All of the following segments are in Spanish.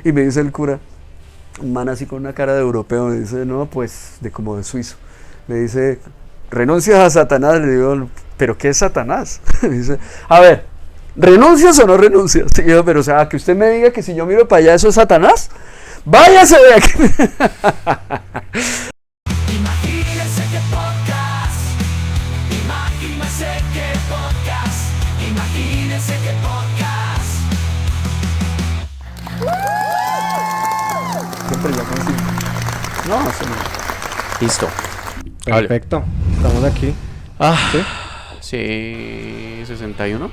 Y me dice el cura, un man así con una cara de europeo, me dice, no, pues, como de suizo. Me dice, ¿renuncias a Satanás? Le digo, ¿pero qué es Satanás? Me dice, a ver, ¿renuncias o no renuncias? Y yo, pero o sea, que usted me diga que si yo miro para allá eso es Satanás, váyase de aquí. Imagínese que podcast, imagínese que podcast, imagínese que podcast. Siempre ya consigo. No, eso no. Listo. Perfecto. Estamos aquí. Sí, 61.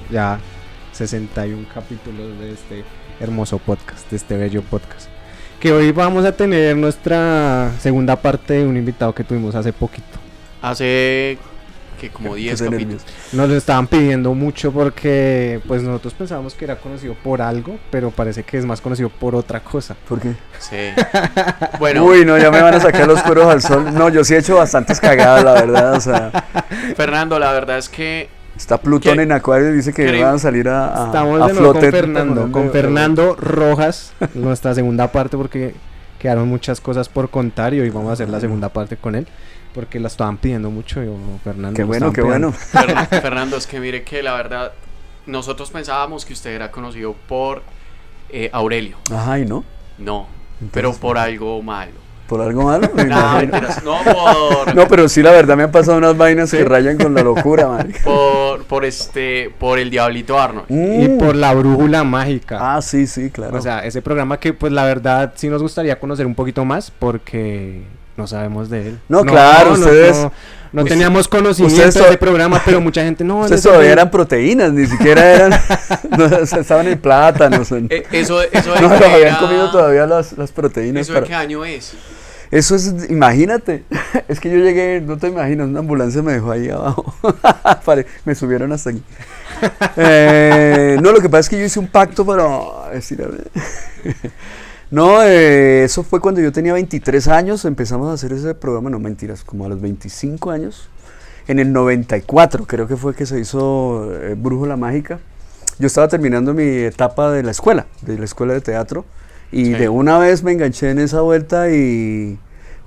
Ya 61 capítulos de este hermoso podcast, de este bello podcast. Que hoy vamos a tener nuestra segunda parte de un invitado que tuvimos hace poquito. Hace que como 10 Qué capítulos. nervios. Nos lo estaban pidiendo mucho porque pues nosotros pensábamos que era conocido por algo, pero parece que es más conocido por otra cosa. ¿Por qué? Sí. Bueno, Uy, no, ya me van a sacar los cueros al sol. No, yo sí he hecho bastantes cagadas, la verdad, o sea, Fernando, la verdad es que está Plutón ¿Qué? en Acuario y dice que Creo- van a salir a Estamos a de nuevo con flote. Fernando Rojas, nuestra segunda parte porque quedaron muchas cosas por contar y hoy vamos a hacer la segunda parte con él porque la estaban pidiendo mucho. Yo, Fernando, Qué lo bueno, estaban qué bueno. Fernando, es que mire que la verdad nosotros pensábamos que usted era conocido por Aurelio. Ajá, ¿y no? No, Entonces, pero por algo malo. ¿Por algo malo? Me No, imagino. mentiras, no por No, pero sí, la verdad me han pasado unas vainas que rayan con la locura, man. por el Diablito Arnold. Y por la brújula mágica. Ah, sí, sí, claro. O sea, ese programa que pues la verdad sí nos gustaría conocer un poquito más porque no sabemos de él. No, claro, ustedes- No teníamos conocimiento ustedes de ese programa, pero mucha gente no. Ustedes ese todavía fue- eran proteínas, ni siquiera eran. No, o sea, estaban en plátanos. Eso de No, los que habían era- comido todavía las proteínas. ¿Eso de para- qué año es? Eso es, imagínate. Es que yo llegué, no te imaginas, una ambulancia me dejó ahí abajo. Me subieron hasta aquí. No, lo que pasa es que yo hice un pacto para decir, a ver. No, eso fue cuando yo tenía 23 años, empezamos a hacer ese programa, no mentiras, como a los 25 años. En el 94 creo que fue que se hizo Brújula Mágica. Yo estaba terminando mi etapa de la escuela de teatro. Y Sí. de una vez me enganché en esa vuelta y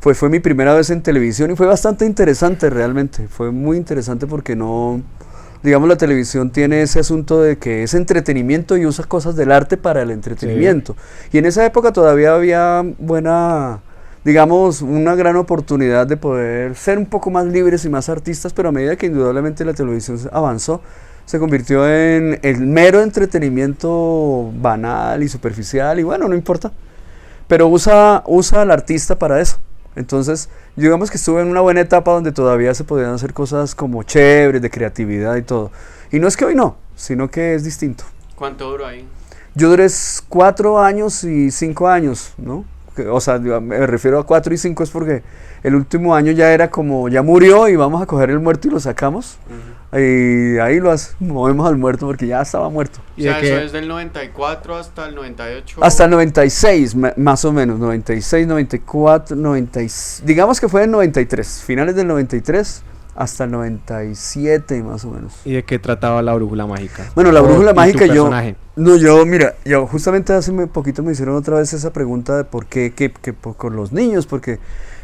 fue mi primera vez en televisión y fue bastante interesante realmente. Fue muy interesante porque no, digamos, la televisión tiene ese asunto de que es entretenimiento y usa cosas del arte para el entretenimiento. Y en esa época todavía había digamos, una gran oportunidad de poder ser un poco más libres y más artistas, pero a medida que indudablemente la televisión avanzó, se convirtió en el mero entretenimiento banal y superficial y bueno, no importa, pero usa al artista para eso. Entonces, digamos que estuve en una buena etapa donde todavía se podían hacer cosas como chéveres, de creatividad y todo. Y no es que hoy no, sino que es distinto. ¿Cuánto duró ahí? Yo duré 4 años y 5 años, ¿no? O sea, me refiero a 4 y 5 es porque el último año ya era como, ya murió y vamos a coger el muerto y lo sacamos. Y ahí movemos al muerto porque ya estaba muerto. O ¿Y sea, de eso qué? es del 94 hasta el 98. Hasta el 96, más o menos, 96, 94, 96, digamos que fue en 93, finales del 93 hasta el 97 más o menos. ¿Y de qué trataba la brújula mágica? Bueno, la brújula ¿Y tu mágica personaje? mira, yo justamente hace muy poquito me hicieron otra vez esa pregunta de por qué con los niños, porque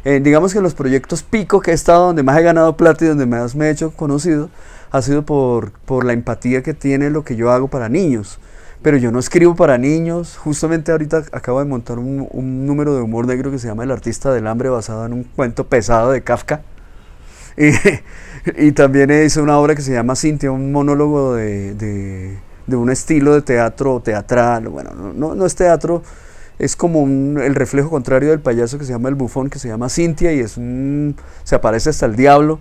digamos que los proyectos pico que he estado, donde más he ganado plata y donde más me he hecho conocido, ha sido por la empatía que tiene lo que yo hago para niños. Pero yo no escribo para niños, justamente ahorita acabo de montar un número de humor negro que se llama El Artista del Hambre, basado en un cuento pesado de Kafka. Y también hice una obra que se llama Cintia, un monólogo de un estilo de teatro teatral. Bueno, no es teatro, es como el reflejo contrario del payaso que se llama El Bufón, que se llama Cintia y se aparece hasta el diablo.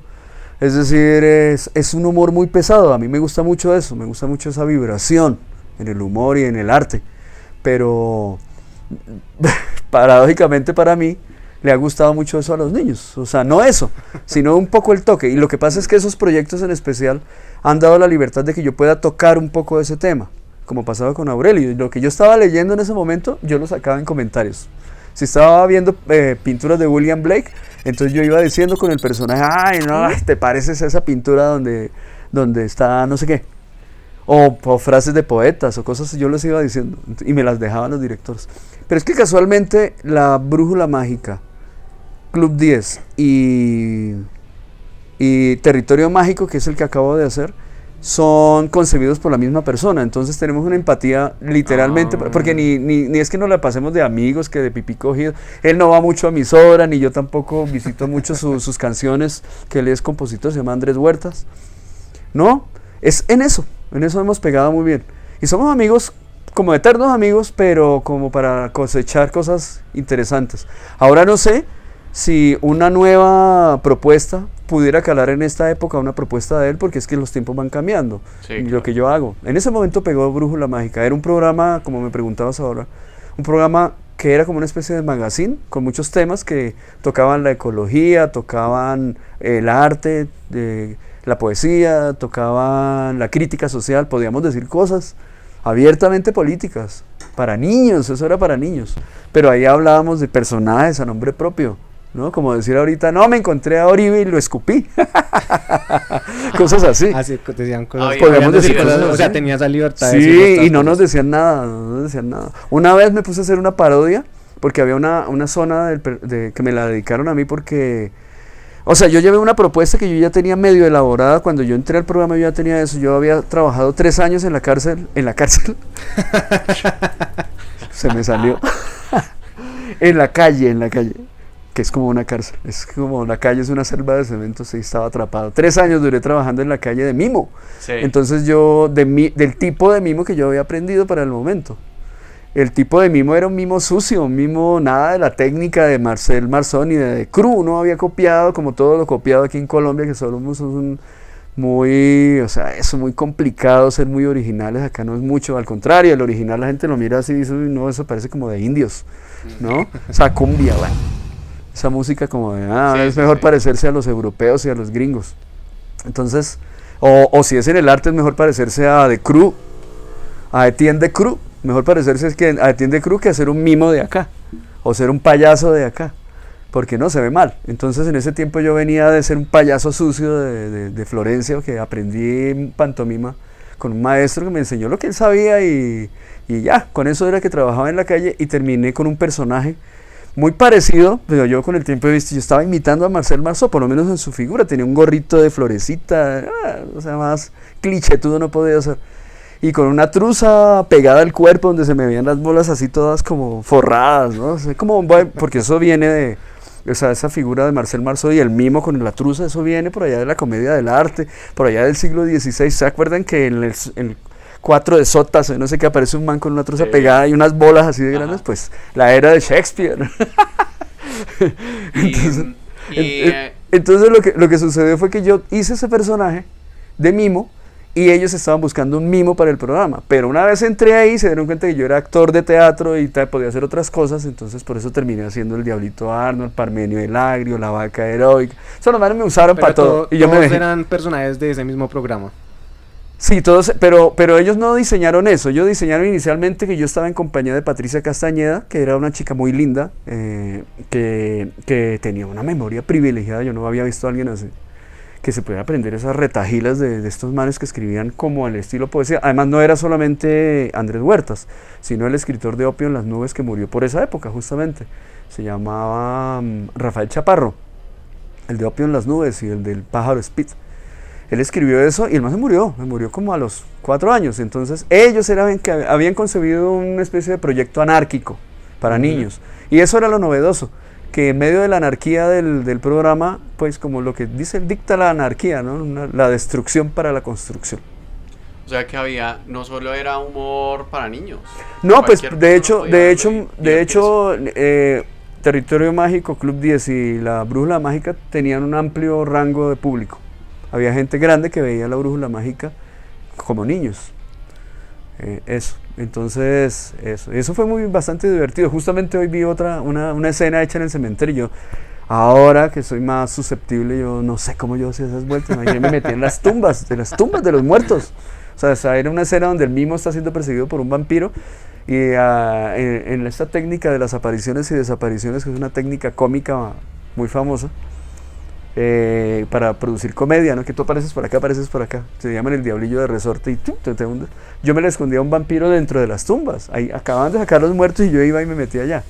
Es decir, es un humor muy pesado. A mí me gusta mucho eso, me gusta mucho esa vibración en el humor y en el arte. Pero paradójicamente para mí le ha gustado mucho eso a los niños. O sea, no eso, sino un poco el toque. Y lo que pasa es que esos proyectos en especial han dado la libertad de que yo pueda tocar un poco de ese tema, como pasaba con Aurelio. Y lo que yo estaba leyendo en ese momento, yo lo sacaba en comentarios. Si estaba viendo pinturas de William Blake, entonces yo iba diciendo con el personaje, ay, no, te pareces a esa pintura donde está no sé qué. o frases de poetas o cosas, yo les iba diciendo y me las dejaban los directores. Pero es que casualmente la Brújula Mágica, Club 10 y Territorio Mágico, que es el que acabo de hacer, son concebidos por la misma persona. Entonces tenemos una empatía literalmente, porque ni es que nos la pasemos de amigos, que de pipí cogido. Él no va mucho a mis obras, ni yo tampoco visito mucho sus canciones, que él es compositor, se llama Andrés Huertas. No, es en eso hemos pegado muy bien. Y somos amigos, como eternos amigos, pero como para cosechar cosas interesantes. Ahora no sé si una nueva propuesta pudiera calar en esta época, una propuesta de él, porque es que los tiempos van cambiando. Sí, y claro. lo que yo hago. En ese momento pegó Brújula Mágica. Era un programa, como me preguntabas ahora, un programa que era como una especie de magazine, con muchos temas que tocaban la ecología, tocaban el arte, la poesía, tocaban la crítica social, podíamos decir cosas abiertamente políticas, para niños, eso era para niños. Pero ahí hablábamos de personajes a nombre propio, ¿no? Como decir ahorita, no, me encontré a Oribe y lo escupí. Cosas así. Así decían cosas. Podíamos decir cosas, cosas o sea, así. tenía esa libertad de decir Sí, estas y no cosas. nos decían nada, no nos decían nada. Una vez me puse a hacer una parodia, porque había una zona que me la dedicaron a mí porque... O sea, yo llevé una propuesta que yo ya tenía medio elaborada. Cuando yo entré al programa yo ya tenía eso. Yo había trabajado 3 años en la cárcel. Se me salió. en la calle. Que es como una cárcel. Es como la calle es una selva de cemento. Sí, estaba atrapado. 3 años duré trabajando en la calle de mimo. Sí. Entonces yo, del tipo de mimo que yo había aprendido para el momento. El tipo de mimo era un mimo sucio, un mimo nada de la técnica de Marcel Marzón y de Cru. No había copiado como todo lo copiado aquí en Colombia, que somos muy, o sea, eso muy complicado ser muy originales. Acá no es mucho, al contrario, el original la gente lo mira así y dice, uy, no, eso parece como de indios, ¿no? O sea, cumbia, bueno, esa música como de, Sí, es sí, mejor sí. parecerse a los europeos y a los gringos. Entonces, o si es en el arte, es mejor parecerse a The Crew, a Etienne de Cruz. Mejor parecerse a Etienne de Cruz que hacer un mimo de acá, o ser un payaso de acá, porque no se ve mal. Entonces en ese tiempo yo venía de ser un payaso sucio de Florencia, que aprendí pantomima con un maestro que me enseñó lo que él sabía y ya, con eso era que trabajaba en la calle y terminé con un personaje muy parecido, pero yo con el tiempo he visto, yo estaba imitando a Marcel Marceau, por lo menos en su figura, tenía un gorrito de florecita, o sea, más clichétudo no podía ser. Y con una truza pegada al cuerpo donde se me veían las bolas así todas como forradas, ¿no? O sea, porque eso viene de, o sea, esa figura de Marcel Marceau y el mimo con la truza, eso viene por allá de la comedia del arte, por allá del siglo XVI. ¿Se acuerdan que en el 4 de Sotas, no sé qué, aparece un man con una truza pegada y unas bolas así de grandes? Pues la era de Shakespeare. Entonces lo que sucedió fue que yo hice ese personaje de mimo y ellos estaban buscando un mimo para el programa, pero una vez entré ahí se dieron cuenta que yo era actor de teatro y podía hacer otras cosas, entonces por eso terminé haciendo el Diablito Arnold, Parmenio el Agrio, la Vaca Heroica. Esos los manes me usaron para todo y yo me todos dejé. eran personajes de ese mismo programa. Sí, todos, pero ellos no diseñaron eso. Ellos diseñaron inicialmente que yo estaba en compañía de Patricia Castañeda, que era una chica muy linda, que tenía una memoria privilegiada. Yo no había visto a alguien así, que se podía aprender esas retajilas de estos manes que escribían como al estilo poesía. Además no era solamente Andrés Huertas, sino el escritor de Opio en las Nubes que murió por esa época justamente. Se llamaba Rafael Chaparro, el de Opio en las Nubes y el del Pájaro Spitz. Él escribió eso y el man se murió como a los 4 años. Entonces ellos habían concebido una especie de proyecto anárquico para niños. Y eso era lo novedoso, que en medio de la anarquía del programa, pues como lo que dice, dicta la anarquía, ¿no? La destrucción para la construcción. O sea que no solo era humor para niños. No, pues Cualquier de persona hecho, podía divertirse. Territorio Mágico, Club 10 y la Brújula Mágica tenían un amplio rango de público. Había gente grande que veía la Brújula Mágica como niños. Eso. Entonces, eso fue bastante divertido. Justamente hoy vi una escena hecha en el cementerio. Ahora que soy más susceptible, yo no sé cómo yo hacía esas vueltas. Yo me metí en las tumbas de los muertos. O sea, era una escena donde el mimo está siendo perseguido por un vampiro. Y en esta técnica de las apariciones y desapariciones, que es una técnica cómica muy famosa, para producir comedia, ¿no? Que tú apareces por acá. Se llaman el diablillo de resorte y ¡tum! Te hundes. Yo me le escondía a un vampiro dentro de las tumbas. Ahí acababan de sacar los muertos y yo iba y me metía allá.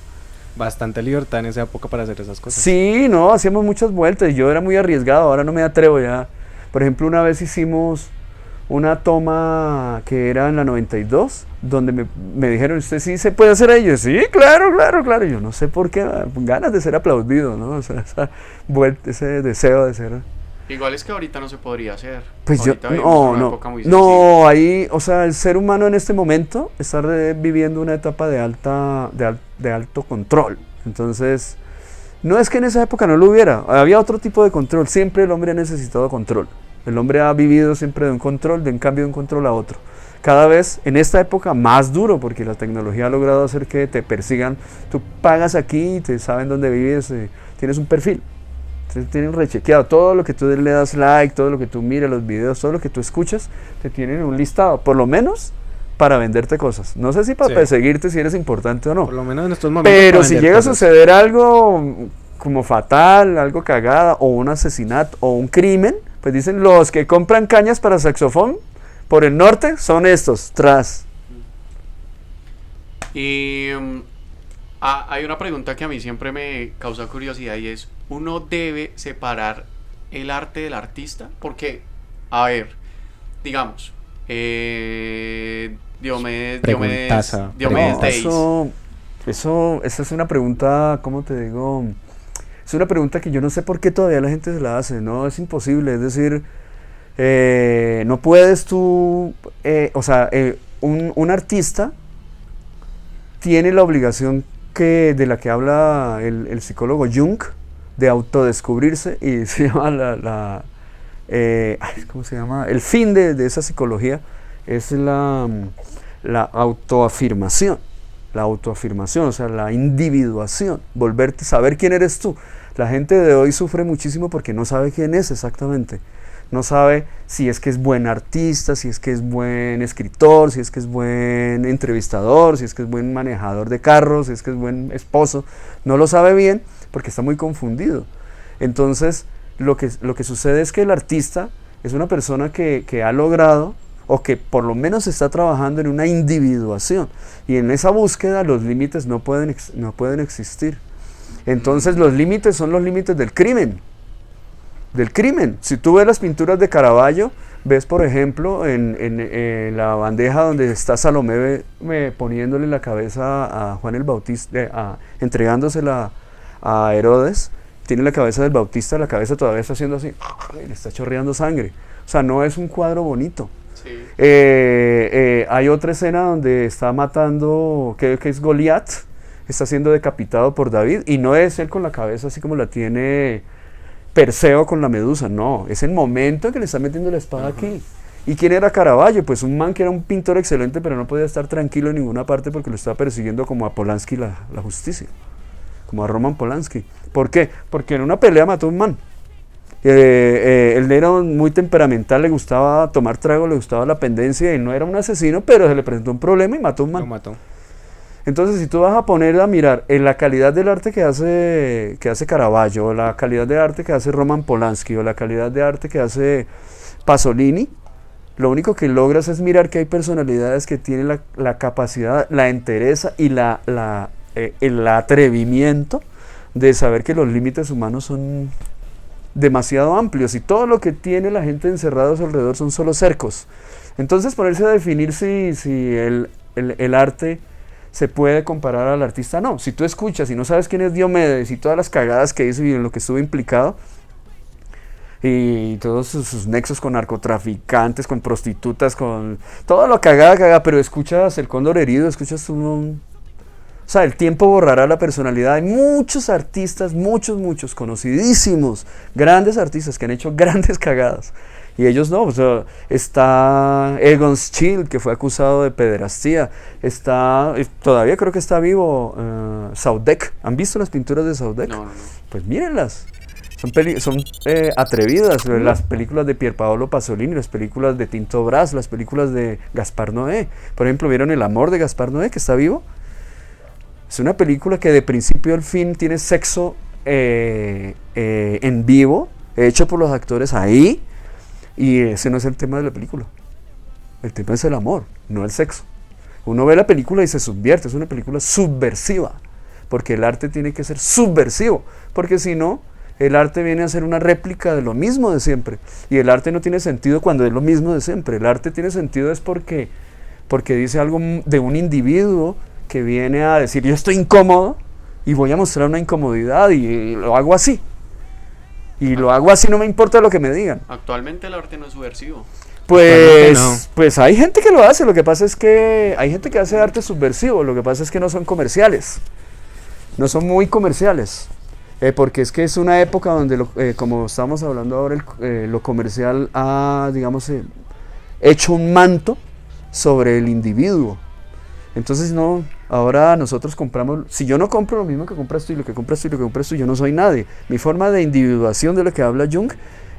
Bastante libertad en esa época para hacer esas cosas. Sí, no, hacíamos muchas vueltas y yo era muy arriesgado, ahora no me atrevo ya. Por ejemplo, una vez hicimos una toma que era en la 92, donde me dijeron, ¿usted sí se puede hacer ahí? Yo, sí, claro. Y yo no sé por qué, ganas de ser aplaudido, ¿no? O sea, esa vuelta, ese deseo de ser... Igual es que ahorita no se podría hacer. Pues yo, Ahorita vivimos una época muy sensible. no, ahí, o sea, el ser humano en este momento está viviendo una etapa de alto control. Entonces, no es que en esa época no lo hubiera, había otro tipo de control, siempre el hombre ha necesitado control. El hombre ha vivido siempre de un control, de un cambio de un control a otro. Cada vez, en esta época, más duro, porque la tecnología ha logrado hacer que te persigan. Tú pagas aquí, te saben dónde vives, tienes un perfil. Te tienen rechequeado. Todo lo que tú le das like, todo lo que tú miras, los videos, todo lo que tú escuchas, te tienen un listado, por lo menos para venderte cosas. No sé si para perseguirte si eres importante o no. Por lo menos en estos momentos. Pero si llega a suceder algo como fatal, algo cagada, o un asesinato, o un crimen, pues dicen, los que compran cañas para saxofón por el norte son estos, tras. Y hay una pregunta que a mí siempre me causa curiosidad y es, ¿uno debe separar el arte del artista? Porque, a ver, digamos, Diomedes Days. Esa es una pregunta, ¿cómo te digo? Es una pregunta que yo no sé por qué todavía la gente se la hace, ¿no? Es imposible, es decir, no puedes tú, un artista tiene la obligación de la que habla el psicólogo Jung, de autodescubrirse, y se llama ¿cómo se llama? El fin de esa psicología es la autoafirmación. La autoafirmación, o sea, la individuación, volverte, saber quién eres tú. La gente de hoy sufre muchísimo porque no sabe quién es exactamente. No sabe si es que es buen artista, si es que es buen escritor, si es que es buen entrevistador, si es que es buen manejador de carros, si es que es buen esposo. No lo sabe bien porque está muy confundido. Entonces, lo que sucede es que el artista es una persona que ha logrado, o que por lo menos está trabajando en una individuación, y en esa búsqueda los límites no pueden existir. Entonces los límites son los límites del crimen. Si tú ves las pinturas de Caravaggio, ves por ejemplo en la bandeja donde está Salomé poniéndole la cabeza a Juan el Bautista, entregándosela a Herodes, tiene la cabeza del Bautista, la cabeza todavía está haciendo así, le está chorreando sangre. O sea, no es un cuadro bonito. Sí. Hay otra escena donde está matando, que es Goliat, está siendo decapitado por David, y no es él con la cabeza así como la tiene Perseo con la medusa, no, es el momento en que le está metiendo la espada aquí. ¿Y quién era Caravaggio? Pues un man que era un pintor excelente, pero no podía estar tranquilo en ninguna parte porque lo estaba persiguiendo como a Polanski la justicia, como a Roman Polanski. ¿Por qué? Porque en una pelea mató a un man. Él era muy temperamental, le gustaba tomar trago, le gustaba la pendencia, y no era un asesino, pero se le presentó un problema y mató a un man. Lo mató. Entonces, si tú vas a poner a mirar en la calidad del arte que hace Caravaggio, o la calidad de arte que hace Roman Polanski, o la calidad de arte que hace Pasolini, lo único que logras es mirar que hay personalidades que tienen la capacidad, la entereza y el atrevimiento de saber que los límites humanos son demasiado amplios, y todo lo que tiene la gente encerrada a su alrededor son solo cercos. Entonces, ponerse a definir si el arte se puede comparar al artista, no. Si tú escuchas y no sabes quién es Diomedes y todas las cagadas que hizo y en lo que estuvo implicado, y todos sus nexos con narcotraficantes, con prostitutas, con todo lo cagada, pero escuchas El Cóndor Herido, escuchas o sea, el tiempo borrará la personalidad. Hay muchos artistas, muchos conocidísimos, grandes artistas que han hecho grandes cagadas, y ellos no. O sea, está Egon Schiele, que fue acusado de pederastía, todavía creo que está vivo, Saudek. ¿Han visto las pinturas de Saudek? No. Pues mírenlas. Son atrevidas, las películas de Pierpaolo Pasolini, las películas de Tinto Brass, las películas de Gaspar Noé. Por ejemplo, ¿vieron El amor de Gaspar Noé, que está vivo? Es una película que de principio al fin tiene sexo en vivo, hecho por los actores ahí, y ese no es el tema de la película. El tema es el amor, no el sexo. Uno ve la película y se subvierte, es una película subversiva, porque el arte tiene que ser subversivo, porque si no, el arte viene a ser una réplica de lo mismo de siempre, y el arte no tiene sentido cuando es lo mismo de siempre. El arte tiene sentido es porque dice algo de un individuo que viene a decir, yo estoy incómodo y voy a mostrar una incomodidad y lo hago así. Y lo hago así, no me importa lo que me digan. Actualmente el arte no es subversivo. Pues, no. pues hay gente que lo hace, lo que pasa es que hay gente que hace arte subversivo, lo que pasa es que no son comerciales, no son muy comerciales, porque es que es una época donde, como estamos hablando ahora, lo comercial ha, digamos, hecho un manto sobre el individuo. Entonces no, ahora nosotros compramos, si yo no compro lo mismo que compras tú y lo que compras tú y lo que compras tú, yo no soy nadie. Mi forma de individuación de lo que habla Jung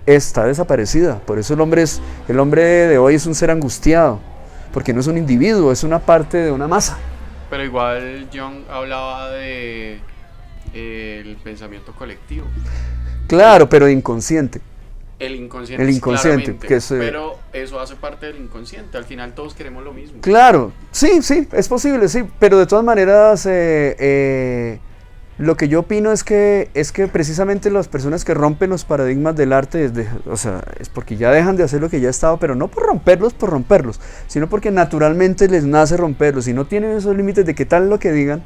está desaparecida. Por eso el hombre de hoy es un ser angustiado, porque no es un individuo, es una parte de una masa. Pero igual Jung hablaba de el pensamiento colectivo. Claro, pero inconsciente. El inconsciente. El inconsciente, claramente, que es, pero eso hace parte del inconsciente. Al final todos queremos lo mismo. Claro, sí, es posible, sí, pero de todas maneras lo que yo opino es que precisamente las personas que rompen los paradigmas del arte, o sea, es porque ya dejan de hacer lo que ya estaba, pero no por romperlos, sino porque naturalmente les nace romperlos, y no tienen esos límites de qué tal lo que digan,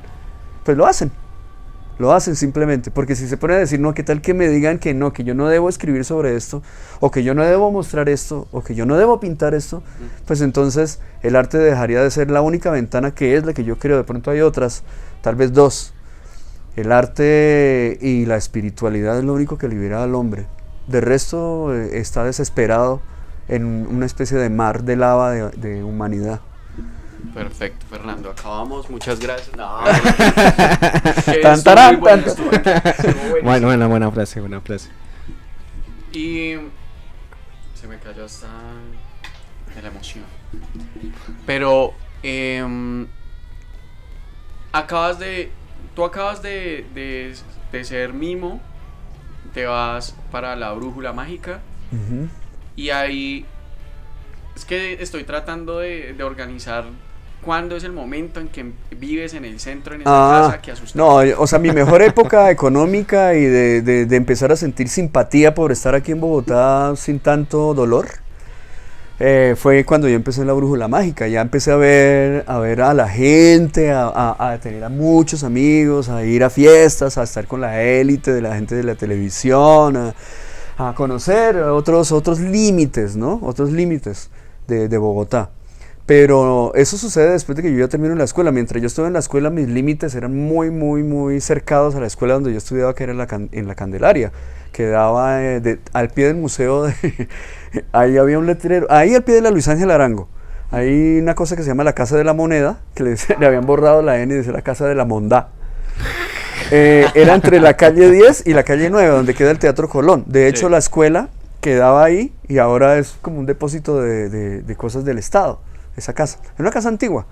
pues lo hacen simplemente, porque si se ponen a decir, no, qué tal que me digan que no, que yo no debo escribir sobre esto, o que yo no debo mostrar esto, o que yo no debo pintar esto, pues entonces el arte dejaría de ser la única ventana que es la que yo creo. De pronto hay otras, tal vez dos. El arte y la espiritualidad es lo único que libera al hombre. De resto está desesperado en una especie de mar de lava de humanidad. Perfecto, Fernando. Acabamos. Muchas gracias. No, Tan, tarán, tan. Buena frase. Y se me cayó hasta de la emoción. Pero tú acabas de ser mimo, te vas para la brújula mágica. Uh-huh. Y ahí es que estoy tratando de organizar cuándo es el momento en que vives en el centro, en esa casa que asusta. No, o sea, mi mejor época económica y de empezar a sentir simpatía por estar aquí en Bogotá sin tanto dolor, fue cuando yo empecé en la brújula mágica. Ya empecé a ver a la gente, a tener a muchos amigos, a ir a fiestas, a estar con la élite de la gente de la televisión, a conocer otros límites, ¿no? Otros límites de Bogotá. Pero eso sucede después de que yo ya termino la escuela. Mientras yo estuve en la escuela, mis límites eran muy, muy, muy cercados a la escuela donde yo estudiaba, que era en la Candelaria, que daba al pie del museo. Ahí había un letrero, ahí al pie de la Luis Ángel Arango. Hay una cosa que se llama la Casa de la Moneda, que le habían borrado la N y decía la Casa de la Mondá. Era entre la calle 10 y la calle 9, donde queda el Teatro Colón. De hecho, la escuela quedaba ahí y ahora es como un depósito de cosas del Estado. Esa casa, era una casa antigua.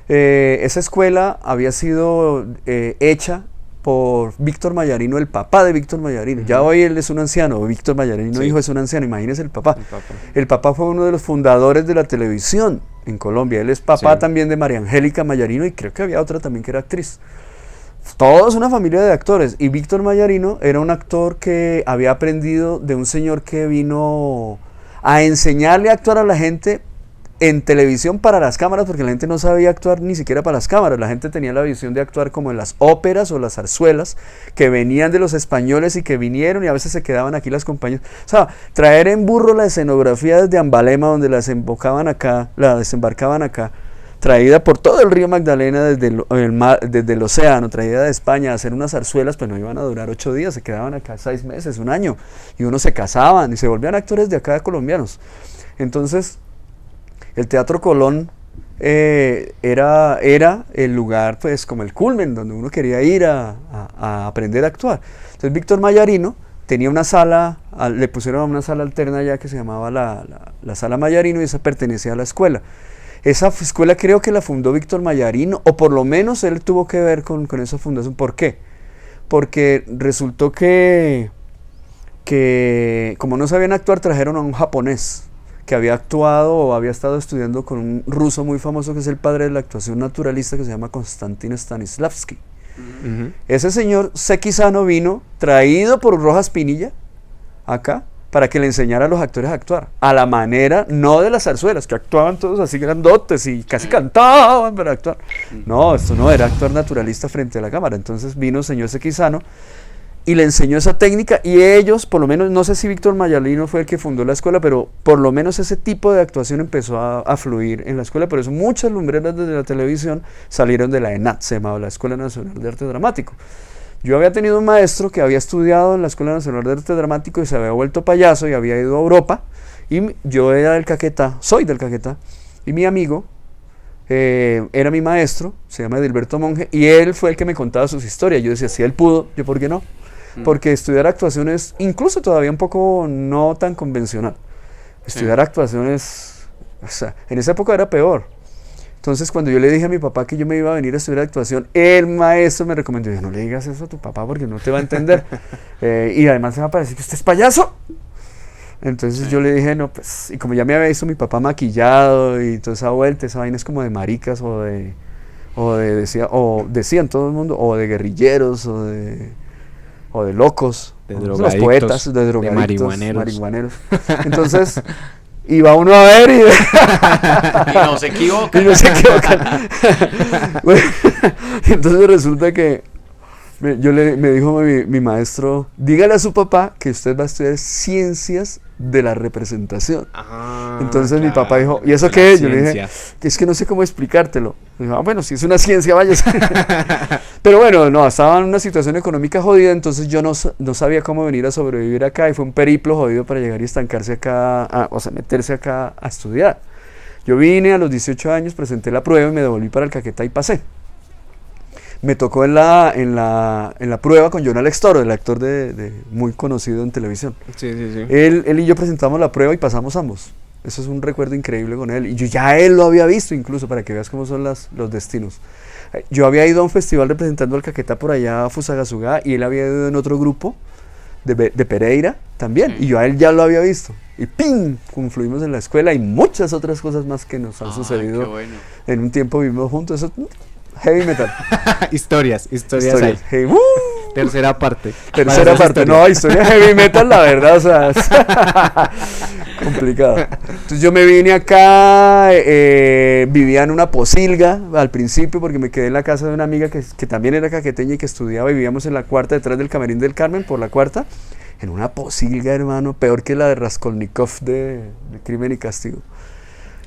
Esa escuela había sido hecha por Víctor Mayarino, el papá de Víctor Mayarino. Uh-huh. Ya hoy él es un anciano, Víctor Mayarino, hijo, es un anciano, imagínese el papá. El papá fue uno de los fundadores de la televisión en Colombia. Él es papá también de María Angélica Mayarino, y creo que había otra también que era actriz. Todos una familia de actores. Y Víctor Mayarino era un actor que había aprendido de un señor que vino a enseñarle a actuar a la gente en televisión para las cámaras, porque la gente no sabía actuar ni siquiera para las cámaras. La gente tenía la visión de actuar como en las óperas o las zarzuelas que venían de los españoles y que vinieron y a veces se quedaban aquí las compañías. O sea, traer en burro la escenografía desde Ambalema, donde la desembarcaban acá, traída por todo el río Magdalena desde el océano, traída de España a hacer unas zarzuelas, pues no iban a durar 8 días, se quedaban acá 6 meses, un año, y unos se casaban y se volvían actores de acá colombianos. Entonces, el Teatro Colón era el lugar, pues, como el culmen, donde uno quería ir a aprender a actuar. Entonces, Víctor Mayarino tenía una sala, le pusieron una sala alterna ya que se llamaba la Sala Mayarino, y esa pertenecía a la escuela. Esa escuela creo que la fundó Víctor Mayarino, o por lo menos él tuvo que ver con esa fundación. ¿Por qué? Porque resultó que que como no sabían actuar, trajeron a un japonés que había actuado o había estado estudiando con un ruso muy famoso que es el padre de la actuación naturalista, que se llama Konstantin Stanislavski. Ujú. Ese señor Sekizano vino traído por Rojas Pinilla acá para que le enseñara a los actores a actuar a la manera, no de las zarzuelas, que actuaban todos así grandotes y casi cantaban para actuar. No, esto no era actuar naturalista frente a la cámara. Entonces vino el señor Sekizano y le enseñó esa técnica, y ellos, por lo menos, no sé si Víctor Mayalino fue el que fundó la escuela, pero por lo menos ese tipo de actuación empezó a fluir en la escuela. Por eso muchas lumbreras de la televisión salieron de la ENAD, se llamaba la Escuela Nacional de Arte Dramático. Yo había tenido un maestro que había estudiado en la Escuela Nacional de Arte Dramático y se había vuelto payaso y había ido a Europa, y yo era del Caquetá, soy del Caquetá, y mi amigo era mi maestro, se llama Edilberto Monge, y él fue el que me contaba sus historias. Yo decía, si él pudo, ¿yo por qué no? Porque estudiar actuación es incluso todavía un poco no tan convencional. Estudiar actuación es, o sea, en esa época era peor. Entonces cuando yo le dije a mi papá que yo me iba a venir a estudiar actuación, el maestro me recomendó, no le digas eso a tu papá porque no te va a entender. Y además se va a parecer que usted es payaso. Entonces yo le dije, no, pues, y como ya me había visto mi papá maquillado y toda esa vuelta, esa vaina es como de maricas o decían todo el mundo, o de guerrilleros o de locos, De los drogadictos, poetas, de drogadictos, marihuaneros. Entonces iba uno a ver Y no se equivoca. y no se equivocan. Bueno, entonces resulta que me dijo mi maestro, dígale a su papá que usted va a estudiar ciencias de la representación. Ah, Entonces mi claro, papá dijo, ¿y eso la qué es? Yo le dije, ciencia. que es que no sé cómo explicártelo. Me dijo, bueno, si es una ciencia, vaya. Pero bueno, no, estaba en una situación económica jodida, entonces yo no sabía cómo venir a sobrevivir acá, y fue un periplo jodido para llegar y estancarse acá, o sea, meterse acá a estudiar. Yo vine a los 18 años, presenté la prueba y me devolví para el Caquetá y pasé. Me tocó en la prueba con John Alex Toro, el actor muy conocido en televisión. Sí. Él y yo presentamos la prueba y pasamos ambos. Eso es un recuerdo increíble con él. Y yo ya él lo había visto incluso, para que veas cómo son los destinos. Yo había ido a un festival representando al Caquetá por allá a Fusagasugá, y él había ido en otro grupo de Pereira también. Y yo a él ya lo había visto. Y ¡ping! Confluimos en la escuela y muchas otras cosas más que nos han sucedido. Qué bueno. En un tiempo vivimos juntos. Eso, heavy metal. Historias ahí. Heavy, Tercera parte. tercera Para esas parte, historias. no, historia heavy metal, la verdad, o sea, es complicado. Entonces yo me vine acá, vivía en una posilga al principio, porque me quedé en la casa de una amiga que también era caqueteña y que estudiaba, y vivíamos en la cuarta, detrás del Camerín del Carmen, por la cuarta, en una posilga, hermano, peor que la de Raskolnikov de Crimen y Castigo.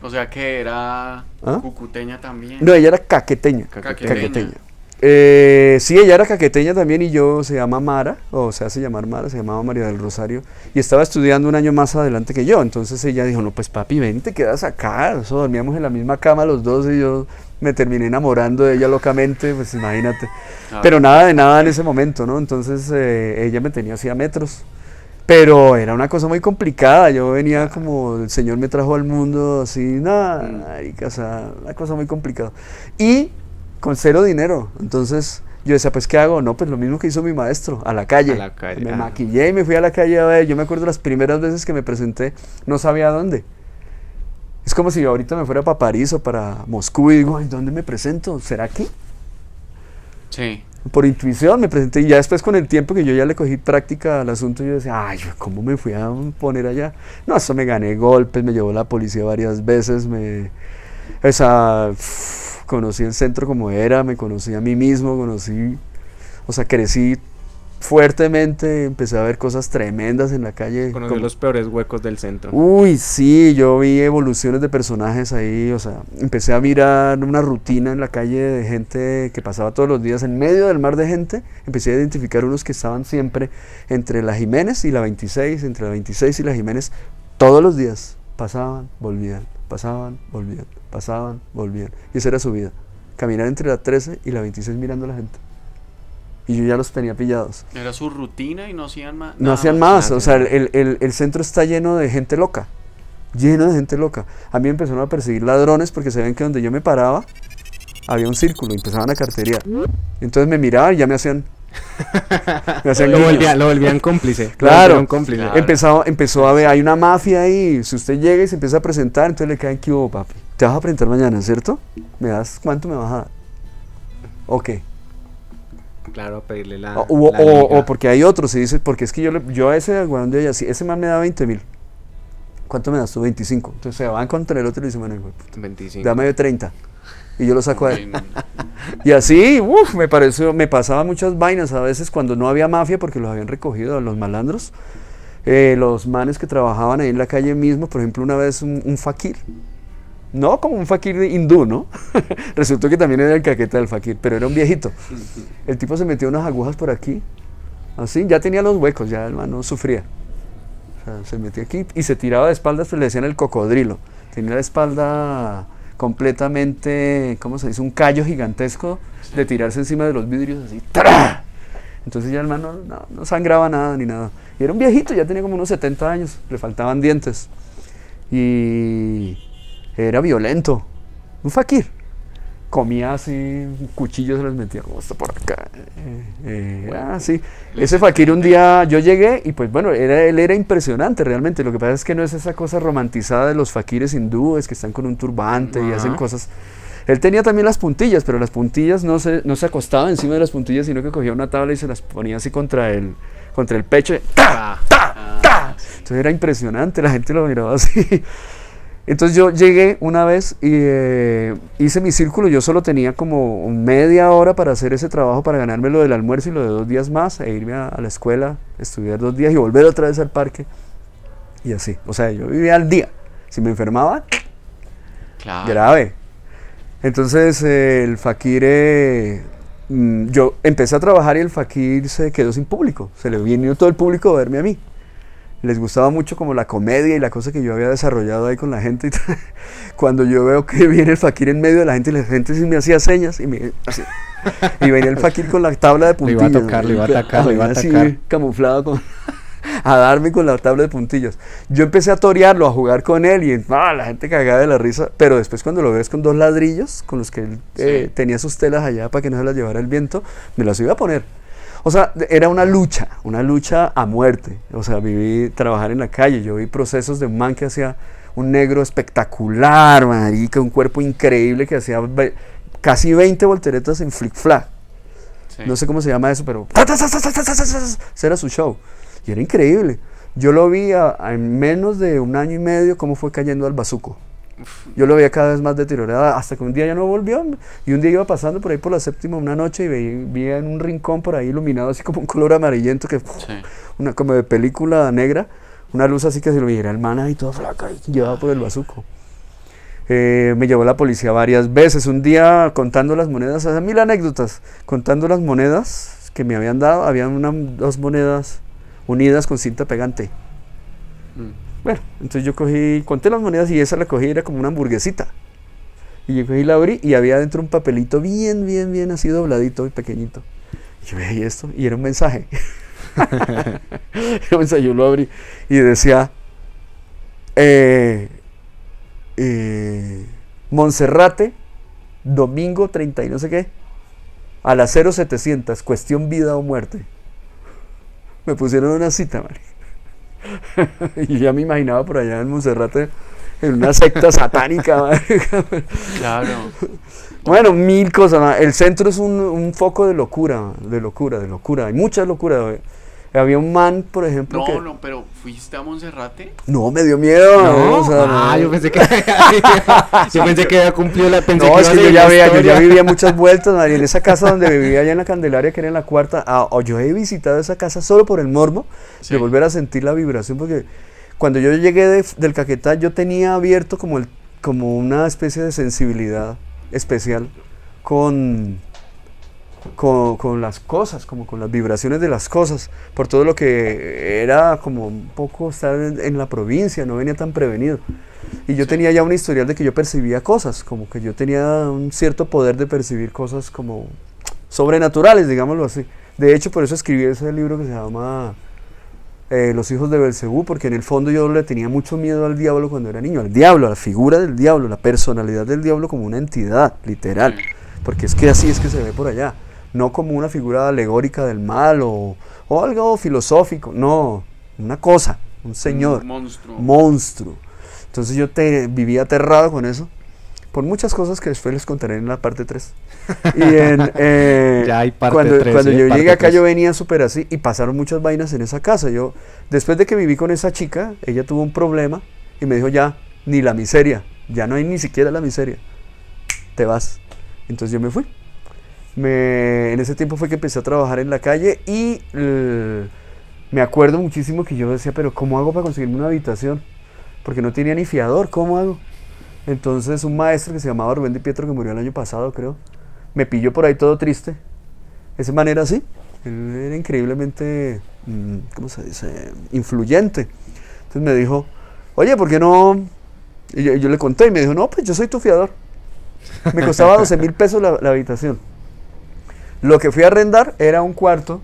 O sea que era ¿Ah? cucuteña también. No, ella era caqueteña. Caqueteña. Sí, ella era caqueteña también, y yo se llama Mara, o se hace llamar Mara, se llamaba María del Rosario, y estaba estudiando un año más adelante que yo. Entonces ella dijo, no, pues papi, ven, te quedas acá. Eso, dormíamos en la misma cama los dos, y yo me terminé enamorando de ella locamente, pues imagínate. Ah, Pero nada de nada en ese momento, ¿no? Entonces ella me tenía así a metros. Pero era una cosa muy complicada. Yo venía como el Señor me trajo al mundo, así, nada, marica, o sea, una cosa muy complicada. Y con cero dinero. Entonces yo decía, pues, ¿qué hago? No, pues lo mismo que hizo mi maestro, a la calle. A la calle, Me ah. maquillé y me fui a la calle a ver. Yo me acuerdo las primeras veces que me presenté, no sabía dónde. Es como si yo ahorita me fuera para París o para Moscú y digo, ay, ¿dónde me presento? ¿Será aquí? Sí. Por intuición me presenté, y ya después con el tiempo que yo ya le cogí práctica al asunto, yo decía, ay, ¿cómo me fui a poner allá? No, eso me gané golpes, me llevó la policía varias veces, conocí el centro como era, me conocí a mí mismo, crecí fuertemente, empecé a ver cosas tremendas en la calle. Conoció los peores huecos del centro. Uy, sí, yo vi evoluciones de personajes ahí, o sea, empecé a mirar una rutina en la calle de gente que pasaba todos los días en medio del mar de gente. Empecé a identificar unos que estaban siempre entre la Jiménez y la 26, entre la 26 y la Jiménez, todos los días. Pasaban, volvían, pasaban, volvían, pasaban, volvían. Y esa era su vida, caminar entre la 13 y la 26 mirando a la gente. Y yo ya los tenía pillados. Era su rutina y no hacían más. No hacían más, o sea, el centro está lleno de gente loca, lleno de gente loca. A mí me empezaron a perseguir ladrones porque se ven que donde yo me paraba había un círculo y empezaban a carterear. Entonces me miraban y ya me hacían Me hacían Lo guiño. lo volvían cómplice. Lo Claro. volvieron cómplice. Claro. Empezó a ver, hay una mafia ahí, si usted llega y se empieza a presentar, entonces le caen, ¿qué hubo, papi? Te vas a presentar mañana, ¿cierto? ¿Me das cuánto me vas a dar? Ok. Claro, pedirle la. O, la o liga. porque hay otros, y dice, porque es que yo a ese weón de allá, sí, ese man me da 20.000. ¿Cuánto me das tú? 25. Entonces se van contra el otro y le dicen, bueno, hijo de puta, 25. dame 30. Y yo lo saco a él. En- Y así, me pasaba muchas vainas a veces cuando no había mafia porque los habían recogido a los malandros. Los manes que trabajaban ahí en la calle mismo, por ejemplo, una vez un fakir. No como un fakir hindú, ¿no? Resultó que también era el caqueta del fakir, pero era un viejito. El tipo se metió unas agujas por aquí, así, ya tenía los huecos, ya el man no sufría. O sea, se metía aquí y se tiraba de espaldas, pues le decían el cocodrilo. Tenía la espalda completamente, ¿cómo se dice? Un callo gigantesco de tirarse encima de los vidrios así. ¡Tra! Entonces ya el man no sangraba nada ni nada. Y era un viejito, ya tenía como unos 70 años, le faltaban dientes. Y era violento, un fakir. Comía así, cuchillos se los metía como esto por acá. Sí. Ese fakir un día yo llegué y pues bueno, él era impresionante realmente. Lo que pasa es que no es esa cosa romantizada de los fakires hindúes que están con un turbante y hacen Ajá. cosas. Él tenía también las puntillas, pero las puntillas no se acostaba encima de las puntillas, sino que cogía una tabla y se las ponía así contra el pecho. Y ¡ta! ¡ta! Entonces era impresionante, la gente lo miraba así. Entonces yo llegué una vez y hice mi círculo, yo solo tenía como media hora para hacer ese trabajo, para ganarme lo del almuerzo y lo de 2 días más, e irme a la escuela, estudiar 2 días y volver otra vez al parque. Y así, o sea, yo vivía al día. Si me enfermaba, Claro. grave. Entonces el fakir, yo empecé a trabajar y el fakir se quedó sin público, se le vino todo el público a verme a mí. Les gustaba mucho como la comedia y la cosa que yo había desarrollado ahí con la gente. Cuando yo veo que viene el fakir en medio de la gente, la gente sí me hacía señas y así. Y venía el fakir con la tabla de Lo iba a puntillas. tocar, lo iba a atacar, lo iba a Así, atacar. camuflado a darme con la tabla de puntillas. Yo empecé a torearlo, a jugar con él y la gente cagaba de la risa, pero después cuando lo ves con 2 ladrillos con los que él Sí. tenía sus telas allá para que no se las llevara el viento, me las iba a poner. O sea, era una lucha a muerte. O sea, trabajar en la calle, yo vi procesos de un man que hacía un negro espectacular, marica, un cuerpo increíble que hacía casi 20 volteretas en flick-flack. Sí. No sé cómo se llama eso, pero ese era su show. Y era increíble. Yo lo vi en menos de 1 año y medio cómo fue cayendo al bazuco. Yo lo veía cada vez más deteriorado hasta que un día ya no volvió. Y un día iba pasando por ahí por la séptima una noche y vi en un rincón por ahí iluminado así como un color amarillento que Sí. como de película negra, una luz así que se lo viera el man ahí todo flaca y llevaba por el bazuco. Me llevó la policía varias veces. Un día contando las monedas, a 1000 anécdotas, contando las monedas que me habían dado, habían 2 monedas unidas con cinta pegante. Mm. Bueno, entonces yo conté las monedas y esa la cogí, era como una hamburguesita. Y yo cogí, la abrí y había dentro un papelito bien así dobladito y pequeñito. Y yo veía esto y era un mensaje. Era un mensaje, yo lo abrí y decía, Monserrate, domingo 30 y no sé qué, a las 0700, cuestión vida o muerte. Me pusieron una cita, marica. Y ya me imaginaba por allá en Monserrate en una secta satánica, marica. Claro. Bueno, 1000 cosas, ma. El centro es un foco de locura. Hay mucha locura. Había un man, por ejemplo, que... No, pero ¿fuiste a Monserrate? No, me dio miedo. No, o sea, no. yo pensé que yo pensé que había cumplido la pensé No, que es iba que a yo seguir ya la veía, yo ya historia. vivía muchas vueltas, María, en esa casa donde vivía allá en la Candelaria, que era en la cuarta, yo he visitado esa casa solo por el morbo Sí. de volver a sentir la vibración, porque cuando yo llegué del Caquetá, yo tenía abierto como una especie de sensibilidad especial con las cosas, como con las vibraciones de las cosas, por todo lo que era como un poco estar en la provincia, no venía tan prevenido. Y yo tenía ya un historial de que yo percibía cosas, como que yo tenía un cierto poder de percibir cosas como sobrenaturales, digámoslo así. De hecho, por eso escribí ese libro que se llama Los hijos de Belcebú, porque en el fondo yo le tenía mucho miedo al diablo cuando era niño, al diablo, a la figura del diablo, la personalidad del diablo como una entidad, literal, porque es que así es que se ve por allá. no como una figura alegórica del mal o algo filosófico, no, una cosa, un señor, Un monstruo. monstruo. Entonces yo vivía aterrado con eso, por muchas cosas que después les contaré en la parte 3. Y Ya hay parte cuando, 3, cuando ¿sí? yo Parte llegué acá 3. yo venía súper así y pasaron muchas vainas en esa casa. Yo, después de que viví con esa chica, ella tuvo un problema y me dijo ya, ni la miseria, ya no hay ni siquiera la miseria, te vas. Entonces yo me fui. En ese tiempo fue que empecé a trabajar en la calle y me acuerdo muchísimo que yo decía, pero ¿cómo hago para conseguirme una habitación? Porque no tenía ni fiador, ¿cómo hago? Entonces un maestro que se llamaba Rubén Di Pietro, que murió el año pasado creo, me pilló por ahí todo triste. Ese man era así, él era increíblemente, ¿cómo se dice? Influyente. Entonces me dijo, oye, ¿por qué no? Y yo le conté y me dijo, no, pues yo soy tu fiador. Me costaba 12.000 pesos la habitación. Lo que fui a arrendar era un cuarto,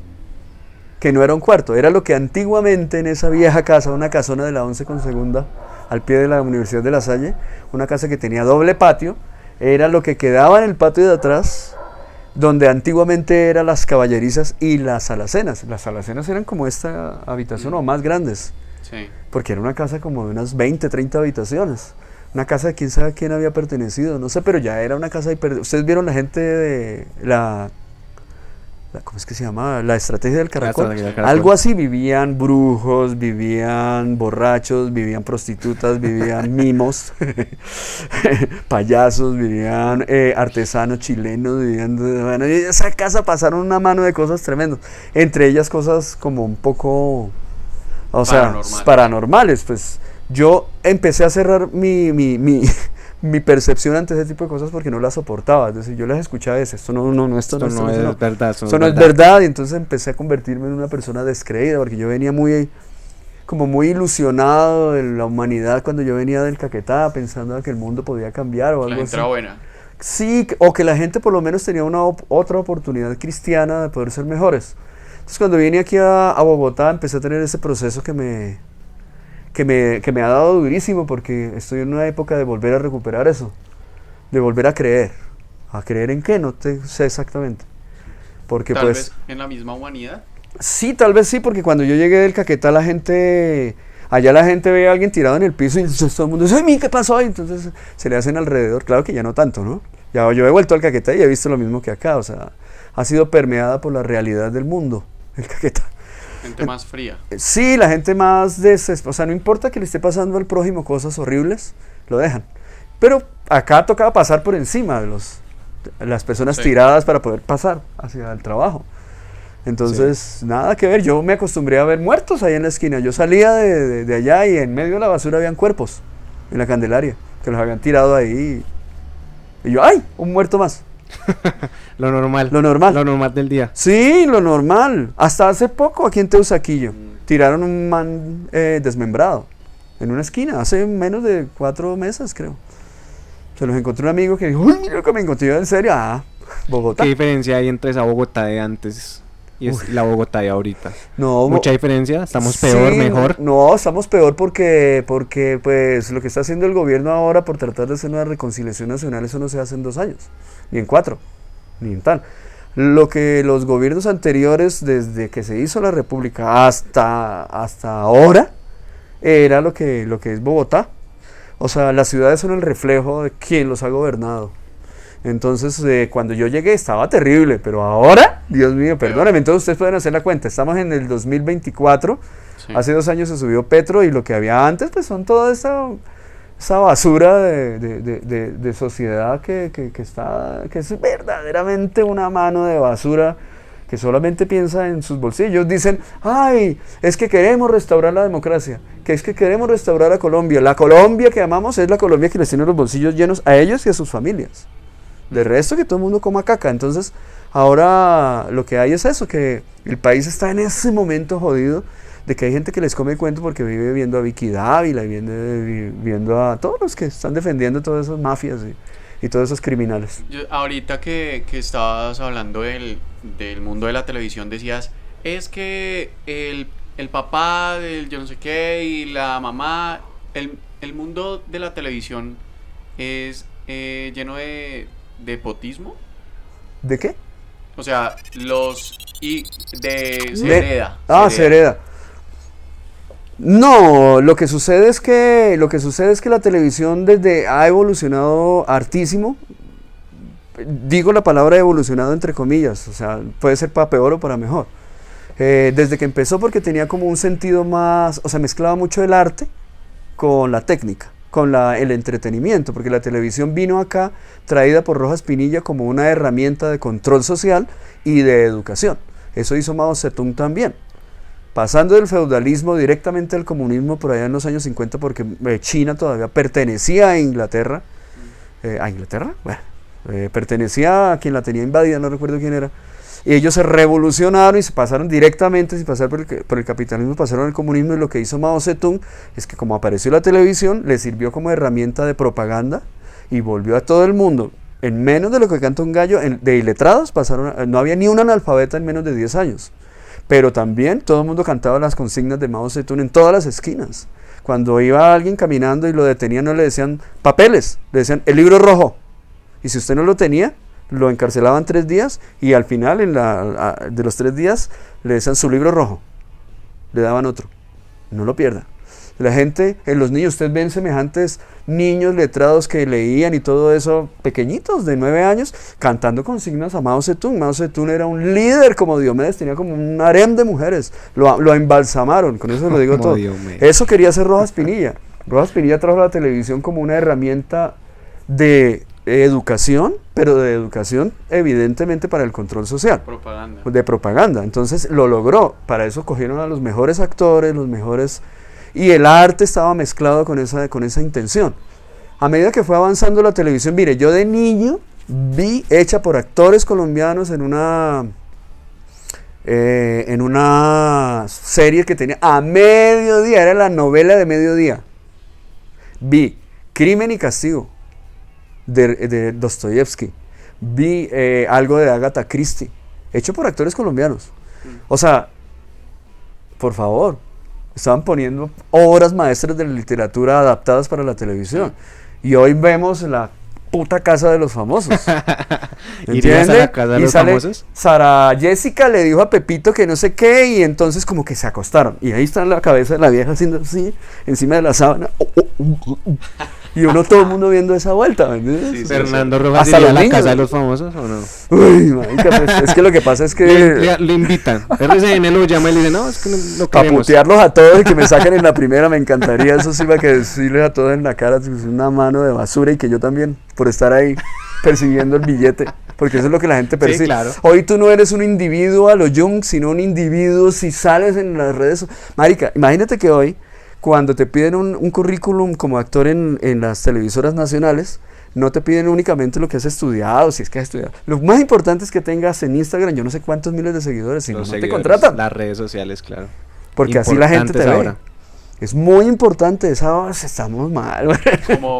que no era un cuarto, era lo que antiguamente en esa vieja casa, una casona de la 11 con segunda, al pie de la Universidad de La Salle, una casa que tenía doble patio, era lo que quedaba en el patio de atrás, donde antiguamente eran las caballerizas y las alacenas. Las alacenas eran como esta habitación o más grandes, Sí. porque era una casa como de unas 20, 30 habitaciones. Una casa de quién sabe a quién había pertenecido, no sé, pero ya era una casa Ustedes vieron la gente de ¿cómo es que se llama? La estrategia del caracol. Estrategia del caracol. Algo así, vivían brujos, vivían borrachos, vivían prostitutas, vivían mimos, payasos, vivían artesanos chilenos, vivían... Bueno, y esa casa pasaron una mano de cosas tremendas, entre ellas cosas como un poco... O sea, paranormales, pues yo empecé a cerrar mi percepción ante ese tipo de cosas porque no las soportaba. Es decir, yo las escuchaba y decía, esto no es verdad. Eso no es verdad. Y entonces empecé a convertirme en una persona descreída porque yo venía muy ilusionado de la humanidad cuando yo venía del Caquetá pensando que el mundo podía cambiar o La algo gente así. era buena. Sí, o que la gente por lo menos tenía otra oportunidad cristiana de poder ser mejores. Entonces cuando vine aquí a Bogotá empecé a tener ese proceso que me ha dado durísimo porque estoy en una época de volver a recuperar eso, de volver a creer. ¿A creer en qué? No te sé exactamente. Porque Tal pues... vez en la misma humanidad. Sí, tal vez sí, porque cuando yo llegué del Caquetá allá la gente ve a alguien tirado en el piso y entonces todo el mundo dice, ¡ay, qué pasó ahí! Entonces se le hacen alrededor, claro que ya no tanto, ¿no? Ya yo he vuelto al Caquetá y he visto lo mismo que acá, o sea, ha sido permeada por la realidad del mundo, el Caquetá. Gente más fría. Sí, la gente más o sea, no importa que le esté pasando al prójimo cosas horribles, lo dejan. Pero acá tocaba pasar por encima de las personas Sí. tiradas para poder pasar hacia el trabajo. Entonces, nada que ver, yo me acostumbré a ver muertos ahí en la esquina. Yo salía de allá y en medio de la basura habían cuerpos en la Candelaria, que los habían tirado ahí. Y yo, ¡ay! Un muerto más. Lo normal. Lo normal. Lo normal del día. Sí, lo normal. Hasta hace poco aquí en Teusaquillo tiraron un man desmembrado en una esquina, hace menos de 4 meses creo. Se los encontró un amigo que dijo, uy, mira lo que me encontré yo, en serio, Bogotá. ¿Qué diferencia hay entre esa Bogotá de antes y la Bogotá de ahorita? No, ¿Mucha diferencia? ¿Estamos peor, sí, mejor? No, estamos peor porque pues lo que está haciendo el gobierno ahora por tratar de hacer una reconciliación nacional, eso no se hace en 2 años, ni en 4, ni en tal. Lo que los gobiernos anteriores, desde que se hizo la república hasta ahora, era lo que es Bogotá. O sea, las ciudades son el reflejo de quien los ha gobernado. Entonces, cuando yo llegué estaba terrible, pero ahora, Dios mío, perdónenme, entonces ustedes pueden hacer la cuenta, estamos en el 2024, Sí. hace 2 años se subió Petro y lo que había antes, pues son toda esa basura de sociedad que es verdaderamente una mano de basura que solamente piensa en sus bolsillos. Dicen, ay, es que queremos restaurar la democracia, que es que queremos restaurar a Colombia. La Colombia que amamos es la Colombia que les tiene los bolsillos llenos a ellos y a sus familias. De resto que todo el mundo coma caca. Entonces ahora lo que hay es eso, que el país está en ese momento jodido, de que hay gente que les come el cuento porque vive viendo a Vicky Dávila, viendo a todos los que están defendiendo todas esas mafias y todos esos criminales. Ahorita que estabas hablando del mundo de la televisión, decías, es que el papá del yo no sé qué y la mamá, el mundo de la televisión es lleno de nepotismo. ¿De qué? O sea, se De- hereda. Se hereda. No, lo que sucede es que la televisión ha evolucionado hartísimo. Digo la palabra evolucionado entre comillas, o sea, puede ser para peor o para mejor. Desde que empezó, porque tenía como un sentido más, o sea, mezclaba mucho el arte con la técnica, con el entretenimiento, porque la televisión vino acá traída por Rojas Pinilla como una herramienta de control social y de educación. Eso hizo Mao Zedong también. Pasando del feudalismo directamente al comunismo por allá en los años 50, porque China todavía pertenecía a Inglaterra. ¿A Inglaterra? Bueno, pertenecía a quien la tenía invadida, no recuerdo quién era. Y ellos se revolucionaron y se pasaron directamente, sin pasar por el capitalismo, pasaron al comunismo. Y lo que hizo Mao Zedong es que, como apareció la televisión, le sirvió como herramienta de propaganda y volvió a todo el mundo. En menos de lo que canta un gallo, de iletrados, no había ni un analfabeta en menos de 10 años. Pero también todo el mundo cantaba las consignas de Mao Zedong en todas las esquinas. Cuando iba alguien caminando y lo detenían, no le decían papeles, le decían el libro rojo. Y si usted no lo tenía, lo encarcelaban 3 días y al final de los 3 días le decían su libro rojo. Le daban otro. No lo pierda. La gente, los niños, ustedes ven semejantes niños letrados que leían y todo eso, pequeñitos de 9 años, cantando consignas a Mao Zedong. Mao Zedong era un líder como Diomedes, tenía como un harem de mujeres, lo embalsamaron, con eso lo digo todo. Diomedes. Eso quería hacer Rojas Pinilla. Rojas Pinilla trajo la televisión como una herramienta de educación, pero de educación evidentemente para el control social. Propaganda. De propaganda. Entonces lo logró. Para eso cogieron a los mejores actores, los mejores... Y el arte estaba mezclado con esa intención. A medida que fue avanzando la televisión, mire, yo de niño vi, hecha por actores colombianos en una serie que tenía a mediodía, era la novela de mediodía. Vi Crimen y Castigo de Dostoyevsky. Vi algo de Agatha Christie, hecho por actores colombianos. O sea, por favor, estaban poniendo obras maestras de la literatura adaptadas para la televisión. Y hoy vemos la puta Casa de los Famosos. ¿Irías a la Casa de los Famosos? Sara Jessica le dijo a Pepito que no sé qué, y entonces como que se acostaron. Y ahí está la cabeza de la vieja haciendo así, encima de la sábana. Y todo el mundo viendo esa vuelta, ¿me entiendes? Sí, ¿Fernando Rojas hasta iría a los la niños. Casa de los Famosos o no? Uy, marica, pues, es que lo que pasa es que... Le invitan. RCN lo llama y le dice, no, es que no lo Para queremos. putearlos a todos y que me saquen en la primera, me encantaría. Eso sí, para que decirles a todos en la cara, es una mano de basura, y que yo también, por estar ahí persiguiendo el billete, porque eso es lo que la gente persigue. Sí, claro. Hoy tú no eres un individuo a lo Jung, sino un individuo si sales en las redes. Marica, imagínate que hoy, cuando te piden un currículum como actor en las televisoras nacionales, no te piden únicamente lo que has estudiado, si es que has estudiado. Lo más importante es que tengas en Instagram yo no sé cuántos miles de seguidores, si no, Los no te seguidores, contratan. Las redes sociales, claro. Porque así la gente te ve. Importantes ahora. Es muy importante, estamos mal.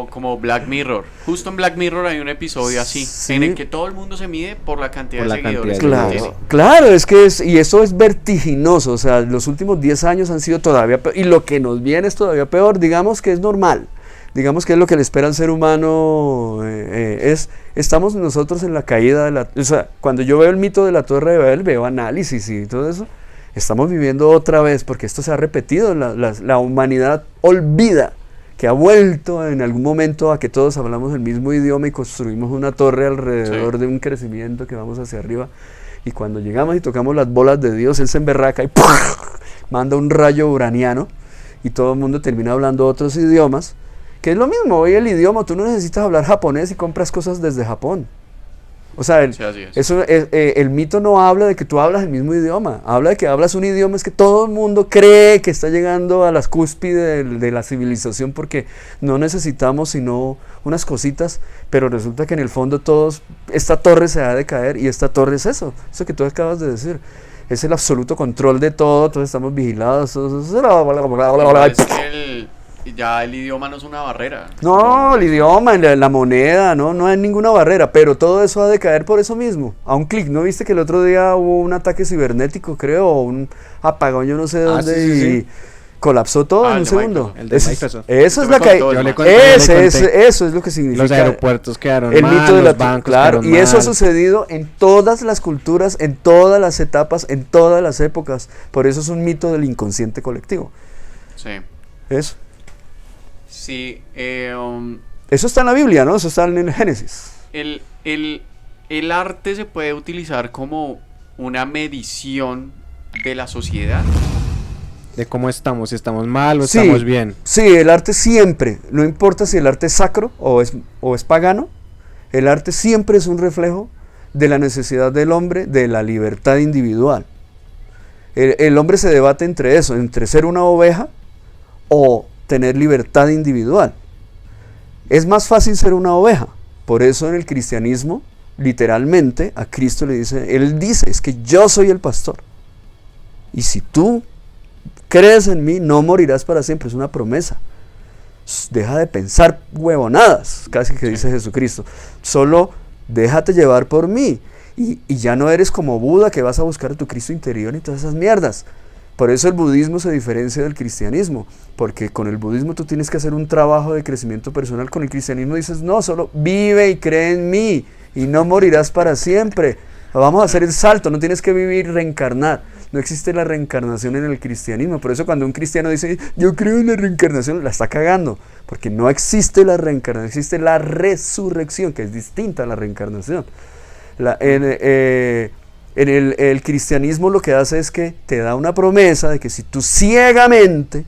Como Black Mirror. Justo en Black Mirror hay un episodio así, Sí. en el que todo el mundo se mide por la cantidad Por de la cantidad seguidores de que Claro, tiene. claro, es que y eso es vertiginoso. O sea, los últimos 10 años han sido todavía peor, y lo que nos viene es todavía peor. Digamos que es normal, digamos que es lo que le espera al ser humano. Estamos nosotros en la caída o sea, cuando yo veo el mito de la Torre de Babel, veo análisis y todo eso. Estamos viviendo otra vez, porque esto se ha repetido. La humanidad olvida que ha vuelto en algún momento a que todos hablamos el mismo idioma y construimos una torre alrededor de un crecimiento que vamos hacia arriba. Y cuando llegamos y tocamos las bolas de Dios, Él se emberraca y ¡puf! Manda un rayo uraniano, y todo el mundo termina hablando otros idiomas, que es lo mismo. Hoy el idioma, tú no necesitas hablar japonés y compras cosas desde Japón. O sea, Sí, así es. el mito no habla de que tú hablas el mismo idioma, habla de que hablas un idioma, es que todo el mundo cree que está llegando a las cúspides de la civilización, porque no necesitamos sino unas cositas, pero resulta que en el fondo esta torre se ha de caer, y esta torre es eso que tú acabas de decir, es el absoluto control de todo, todos estamos vigilados, Igual es que ya el idioma no es una barrera. No, el idioma, la moneda, no hay ninguna barrera, pero todo eso ha de caer por eso mismo, a un clic. ¿No viste que el otro día hubo un ataque cibernético, creo, o un apagón, yo no sé dónde, sí, sí, y sí. colapsó todo en el un de segundo. Microsoft. El de Eso Microsoft. eso es Yo la me caída. contó, Yo le hermano. conté. Eso es lo que significa. Los aeropuertos quedaron El mal, mito de los la bancos claro, quedaron y eso ha mal. sucedido en todas las culturas, en todas las etapas, en todas las épocas. Por eso es un mito del inconsciente colectivo. Sí. Eso. Sí, Eso está en la Biblia, ¿no? Eso está en el Génesis. el arte se puede utilizar como una medición de la sociedad. De cómo estamos, si estamos mal o Sí. estamos bien. Sí, el arte siempre, no importa si el arte es sacro o es pagano, el arte siempre es un reflejo de la necesidad del hombre, de la libertad individual. El hombre se debate entre eso, entre ser una oveja o tener libertad individual. Es más fácil ser una oveja. Por eso en el cristianismo, literalmente, a Cristo le dice, Él dice, es que yo soy el pastor. Y si tú crees en mí, no morirás para siempre, es una promesa. Deja de pensar huevonadas, casi que dice Jesucristo. Solo déjate llevar por mí. Y ya no eres como Buda, que vas a buscar a tu Cristo interior y todas esas mierdas. Por eso el budismo se diferencia del cristianismo, porque con el budismo tú tienes que hacer un trabajo de crecimiento personal. Con el cristianismo dices, no, solo vive y cree en mí y no morirás para siempre. Vamos a hacer el salto, no tienes que vivir, reencarnar. No existe la reencarnación en el cristianismo. Por eso cuando un cristiano dice, yo creo en la reencarnación, la está cagando. Porque no existe la reencarnación, existe la resurrección, que es distinta a la reencarnación. El cristianismo lo que hace es que te da una promesa de que si tú ciegamente,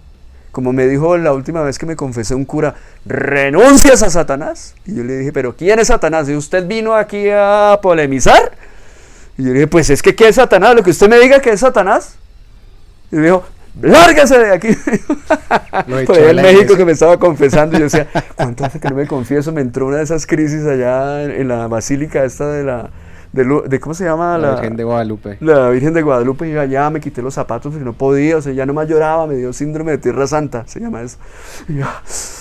como me dijo la última vez que me confesé un cura, renuncias a Satanás. Y yo le dije, ¿pero quién es Satanás? ¿Y usted vino aquí a polemizar? Y yo le dije, pues es que ¿qué es Satanás? Lo que usted me diga que es Satanás. Y me dijo, lárgase de aquí. Por allá en México que me estaba confesando y yo decía, ¿cuánto hace que no me confieso? Me entró una de esas crisis allá en la basílica esta de ¿cómo se llama? La Virgen de Guadalupe. La Virgen de Guadalupe. Y allá me quité los zapatos porque no podía, o sea, ya no más lloraba, me dio síndrome de Tierra Santa, se llama eso. Y yo,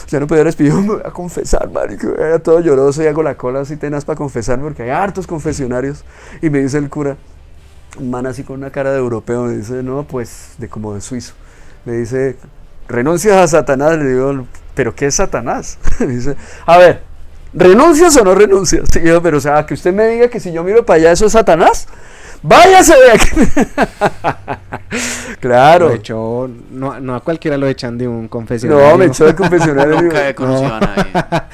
ya no podía respirar, me voy a confesar, marico. Era todo lloroso y hago la cola así tenaz para confesarme porque hay hartos confesionarios. Y me dice el cura, un man así con una cara de europeo, me dice, no, pues, como de suizo. Me dice, renuncias a Satanás. Le digo, ¿pero qué es Satanás? Me dice, a ver, ¿renuncias o no renuncias? Y yo, pero o sea, que usted me diga que si yo miro para allá eso es Satanás. ¡Váyase de aquí! Claro. Lo echó, no a cualquiera lo echan de un confesionario. No, me echó de confesionario. Nunca he conocido a nadie.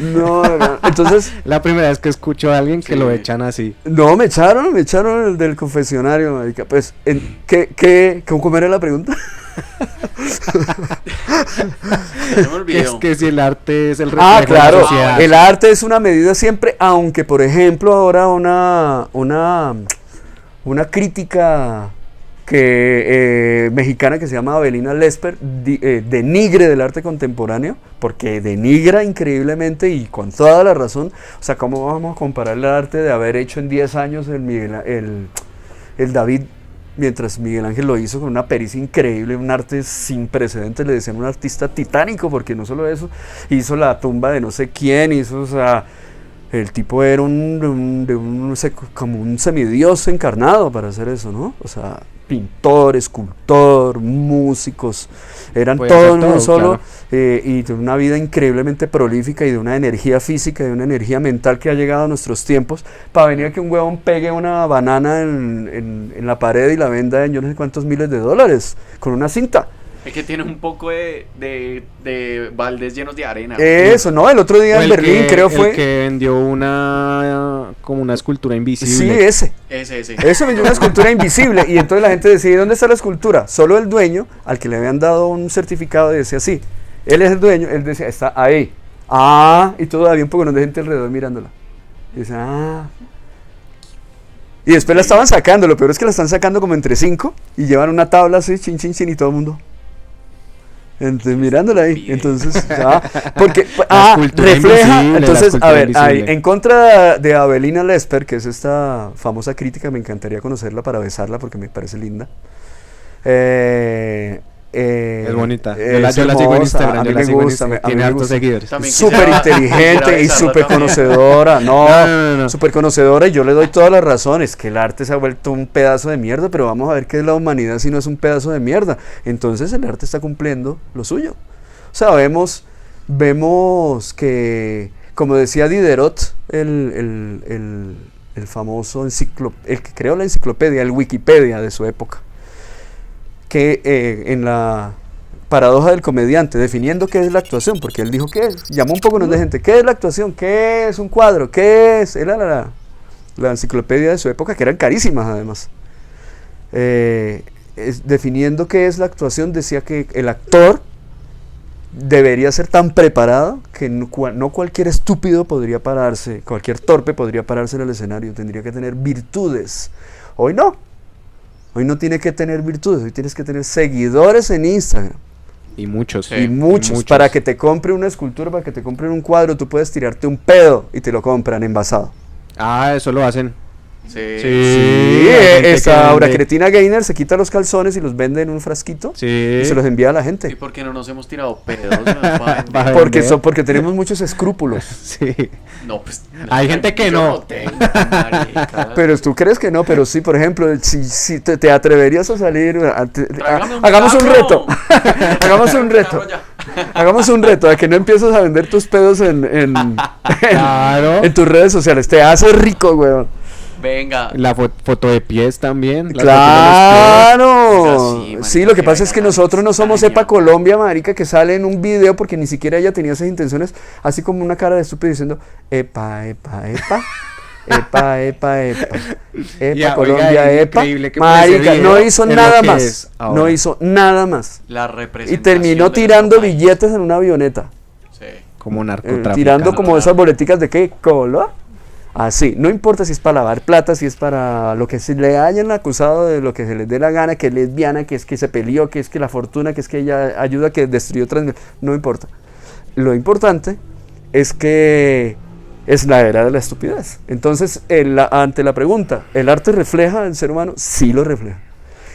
No, entonces... La primera vez que escucho a alguien que Sí. lo echan así. No, me echaron del confesionario, marica. Pues, ¿cómo era la pregunta? Se me olvidó. Es que si el arte es el reflejo Ah, de claro, la sociedad. el arte es una medida siempre, aunque por ejemplo ahora una crítica mexicana que se llama Avelina Lesper denigre del arte contemporáneo, porque denigra increíblemente y con toda la razón. O sea, ¿cómo vamos a comparar el arte de haber hecho en 10 años el David, mientras Miguel Ángel lo hizo con una pericia increíble, un arte sin precedentes? Le decían un artista titánico, porque no solo eso, hizo la tumba de no sé quién, o sea, el tipo era como un semidios encarnado para hacer eso, ¿no? O sea, pintor, escultor, músicos, eran Podía todos hacer en uno todo, solo, claro. y de una vida increíblemente prolífica y de una energía física y de una energía mental que ha llegado a nuestros tiempos para venir a que un huevón pegue una banana en la pared y la venda en yo no sé cuántos miles de dólares con una cinta. Es que tiene un poco de baldes llenos de arena. Eso, ¿no? El otro día O en Berlín creo el fue... que vendió como una escultura invisible. Sí, ese. Ese. Eso vendió una escultura invisible y entonces la gente decía, ¿dónde está la escultura? Solo el dueño, al que le habían dado un certificado, decía, sí, él es el dueño, él decía, está ahí. Ah, y todavía un poco de gente alrededor mirándola. Y dice, ah. Y después la estaban sacando, lo peor es que la están sacando como entre 5 y llevan una tabla así, chin, chin, chin, y todo el mundo. Entonces, mirándola ahí, entonces, porque, escultura refleja, invisible, entonces, la a ver, escultura ahí, invisible. en contra de Avelina Lesper, que es esta famosa crítica, me encantaría conocerla para besarla porque me parece linda. Es bonita. Es Yo la sigo en hermosa, Instagram. a Yo mí la me sigo en gusta, Instagram. a mí Tiene me hartos gusta. seguidores. También Súper quisiera inteligente y besarla súper también. conocedora, no, No. súper conocedora, y yo le doy todas las razones, que el arte se ha vuelto un pedazo de mierda, pero vamos a ver qué es la humanidad si no es un pedazo de mierda. Entonces el arte está cumpliendo lo suyo. O sea, vemos que, como decía Diderot, el famoso el que creó la enciclopedia, el Wikipedia de su época, que en la paradoja del comediante, definiendo qué es la actuación, porque él dijo qué es, llamó un poco de gente, ¿qué es la actuación? ¿Qué es un cuadro? ¿Qué es? Era la enciclopedia de su época, que eran carísimas además. Definiendo qué es la actuación, decía que el actor debería ser tan preparado que no cualquier estúpido podría pararse, cualquier torpe podría pararse en el escenario, tendría que tener virtudes. Hoy no tiene que tener virtudes, hoy tienes que tener seguidores en Instagram. Y muchos. Sí. Y muchos, para que te compre una escultura, para que te compren un cuadro, tú puedes tirarte un pedo y te lo compran envasado. Ah, eso lo hacen. Sí. Sí. Sí, hay gente que esta vende. Aura Cretina Gainer se quita los calzones y los vende en un frasquito Sí. y se los envía a la ¿Y gente. por qué no nos hemos tirado pedos? Para Va a Porque, vender. porque tenemos muchos escrúpulos. Sí. No, pues. Hay gente que yo no. tengo, marica. Pero tú crees que no, pero sí, por ejemplo, si te atreverías a salir, Tráigame un hagamos un carro. reto, hagamos un reto, Carro ya. hagamos un reto de que no empieces a vender tus pedos Claro. en tus redes sociales, te haces rico, weón. Venga. La foto de pies también. la Claro, foto de los pies. sí, Sí, lo que marica, pasa es que que nosotros no somos extraño. Epa Colombia, marica, que sale en un video porque ni siquiera ella tenía esas intenciones, así como una cara de estúpido diciendo, epa, epa, epa. Epa, epa, epa. Epa, Ya, Colombia, oiga, epa. increíble que por ese Marica, video no hizo es lo nada que más. es ahora. No hizo nada más. La Y representación. terminó de tirando nuestro país. billetes en una avioneta. Sí. Como narcotraficante. Tirando como esas boleticas de qué color. Así, no importa si es para lavar plata, si es para lo que se le hayan acusado de lo que se les dé la gana, que es lesbiana, que es que se peleó, que es que la fortuna, que es que ella ayuda, que destruyó no importa. Lo importante es que es la era de la estupidez. Entonces, ante la pregunta, ¿el arte refleja al ser humano? Sí lo refleja.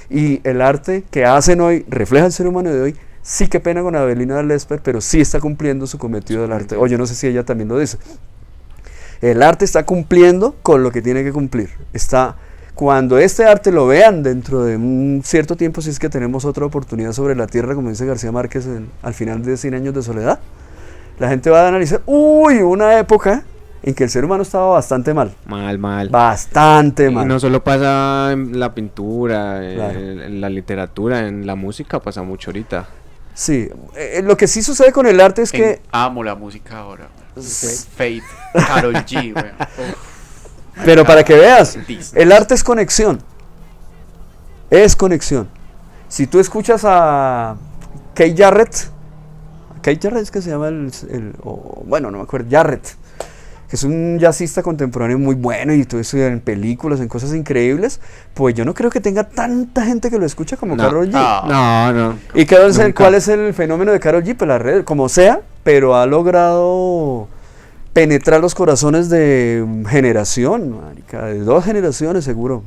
Y el arte que hacen hoy refleja al ser humano de hoy. Sí, qué pena con Avelina Lesper, pero sí está cumpliendo su cometido del arte. O yo no sé si ella también lo dice. El arte está cumpliendo con lo que tiene que cumplir. Cuando este arte lo vean dentro de un cierto tiempo, si es que tenemos otra oportunidad sobre la tierra, como dice García Márquez al final de 100 años de soledad, la gente va a analizar, uy, una época en que el ser humano estaba bastante mal. Mal. Bastante Y mal. no solo pasa en la pintura, Claro. en la literatura, en la música pasa mucho ahorita. Sí, lo que sí sucede con el arte es que... Amo la música ahora. Fate. Karol G, weón. Uf. Pero para que veas, Disney. el arte es conexión. Es conexión. Si tú escuchas a Keith Jarrett es que se llama bueno, no me acuerdo, Jarrett, que es un jazzista contemporáneo muy bueno y todo eso en películas, en cosas increíbles, pues yo no creo que tenga tanta gente que lo escucha como No. Karol G. No. ¿Y Nunca. cuál es el fenómeno de Karol G? Pues la red, como sea, pero ha logrado penetrar los corazones de generación, marica, de 2 generaciones seguro.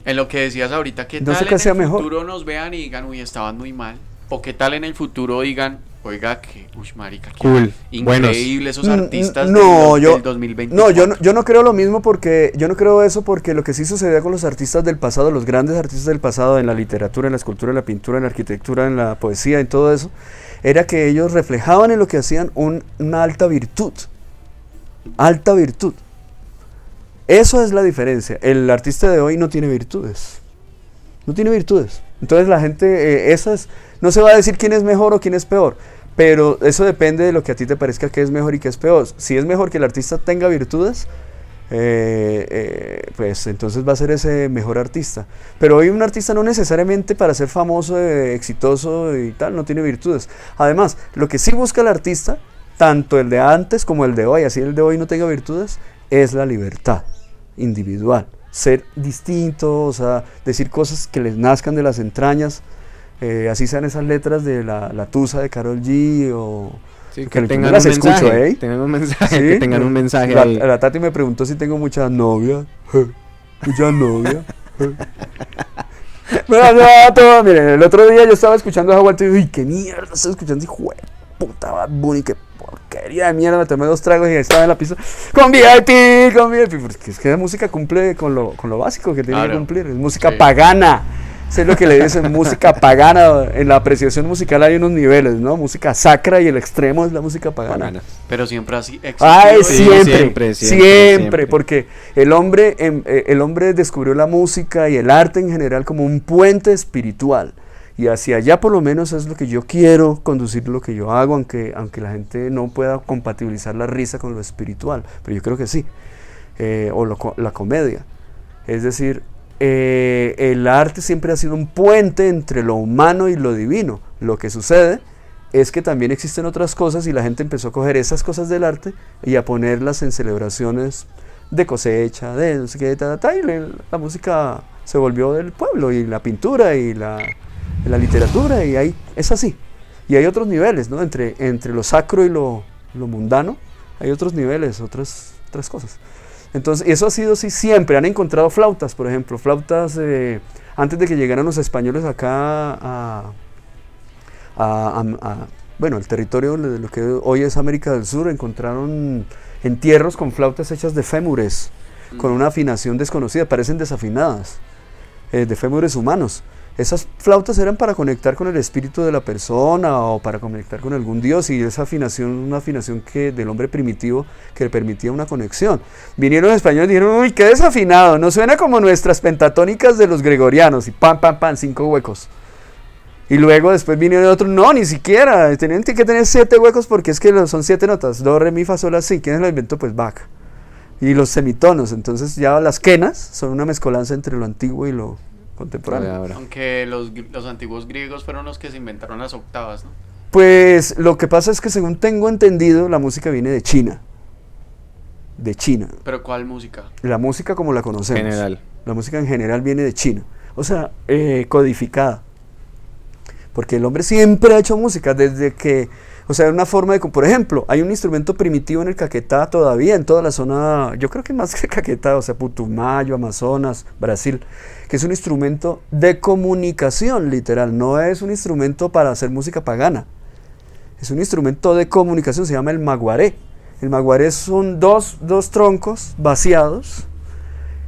En lo que decías ahorita, ¿qué No sé tal qué en sea el mejor. futuro nos vean y digan, uy, estaban muy mal? ¿O qué tal en el futuro digan, oiga, que, uy, marica, qué Cool, increíble esos artistas No, del 2024? No, yo no creo lo mismo porque yo no creo eso porque lo que sí sucedía con los artistas del pasado, los grandes artistas del pasado en la literatura, en la escultura, en la pintura, en la arquitectura, en la poesía, en todo eso, era que ellos reflejaban en lo que hacían una alta virtud. Alta virtud. Eso es la diferencia. El artista de hoy no tiene virtudes. No tiene virtudes. Entonces la gente, no se va a decir quién es mejor o quién es peor, pero eso depende de lo que a ti te parezca que es mejor y que es peor. Si es mejor que el artista tenga virtudes, pues entonces va a ser ese mejor artista. Pero hoy un artista no necesariamente para ser famoso, exitoso y tal, no tiene virtudes. Además, lo que sí busca el artista, tanto el de antes como el de hoy, así el de hoy no tenga virtudes, es la libertad individual. Ser distinto, o sea, decir cosas que les nazcan de las entrañas, así sean esas letras de la tusa de Karol G o... Sí, Que que tengan un las escucho, mensaje. ¿eh? Tengan un mensaje, ¿Sí? que tengan un mensaje ahí. La Tati me preguntó si tengo muchas novias. Muchas novias. Bueno, no, todo, miren, el otro día yo estaba escuchando esa vuelta y uy, qué mierda, estoy escuchando, hijo de puta Bad Bunny, qué porquería de mierda, me tomé 2 tragos y estaba en la pista con VIP, porque es que la música cumple con lo básico que tiene que Claro. cumplir, es música Sí. pagana. Eso es lo que le dicen, música pagana. En la apreciación musical hay unos niveles, ¿no? Música sacra y el extremo es la música pagana. Pagana. Pero siempre así Ay, existió. Sí, siempre, siempre, siempre, porque el hombre descubrió la música y el arte en general como un puente espiritual. Y hacia allá por lo menos es lo que yo quiero conducir lo que yo hago, aunque la gente no pueda compatibilizar la risa con lo espiritual, pero yo creo que sí, la comedia. Es decir, el arte siempre ha sido un puente entre lo humano y lo divino. Lo que sucede es que también existen otras cosas y la gente empezó a coger esas cosas del arte y a ponerlas en celebraciones de cosecha, de no sé qué, y la música se volvió del pueblo, y la pintura y la literatura, y ahí es así. Y hay otros niveles, ¿no? Entre lo sacro y lo mundano, hay otros niveles, otras cosas. Entonces, eso ha sido así siempre. Han encontrado flautas, por ejemplo, flautas antes de que llegaran los españoles acá bueno, el territorio de lo que hoy es América del Sur, encontraron entierros con flautas hechas de fémures, con una afinación desconocida, parecen desafinadas, de fémures humanos. Esas flautas eran para conectar con el espíritu de la persona o para conectar con algún dios, y esa afinación, una afinación que del hombre primitivo que le permitía una conexión. Vinieron los españoles y dijeron, uy, qué desafinado, no suena como nuestras pentatónicas de los gregorianos, y pam, pam, pam, 5 huecos. Y luego después vinieron otros, no, ni siquiera, tenían que tener 7 huecos porque es que son 7 notas, do, re, mi, fa, sol, la, si. ¿Quién lo inventó? Pues Bach. Y los semitonos, entonces ya las quenas son una mezcolanza entre lo antiguo y lo contemporáneo. Ahora. Aunque los antiguos griegos fueron los que se inventaron las octavas, ¿no? Pues lo que pasa es que según tengo entendido, la música viene de China. De China. Pero ¿cuál música? La música como la conocemos. General. La música en general viene de China. O sea, codificada. Porque el hombre siempre ha hecho música desde que... O sea, una forma de... Por ejemplo, hay un instrumento primitivo en el Caquetá todavía, en toda la zona... Yo creo que más que Caquetá, o sea, Putumayo, Amazonas, Brasil, que es un instrumento de comunicación, literal. No es un instrumento para hacer música pagana. Es un instrumento de comunicación, se llama el maguaré. El maguaré son dos troncos vaciados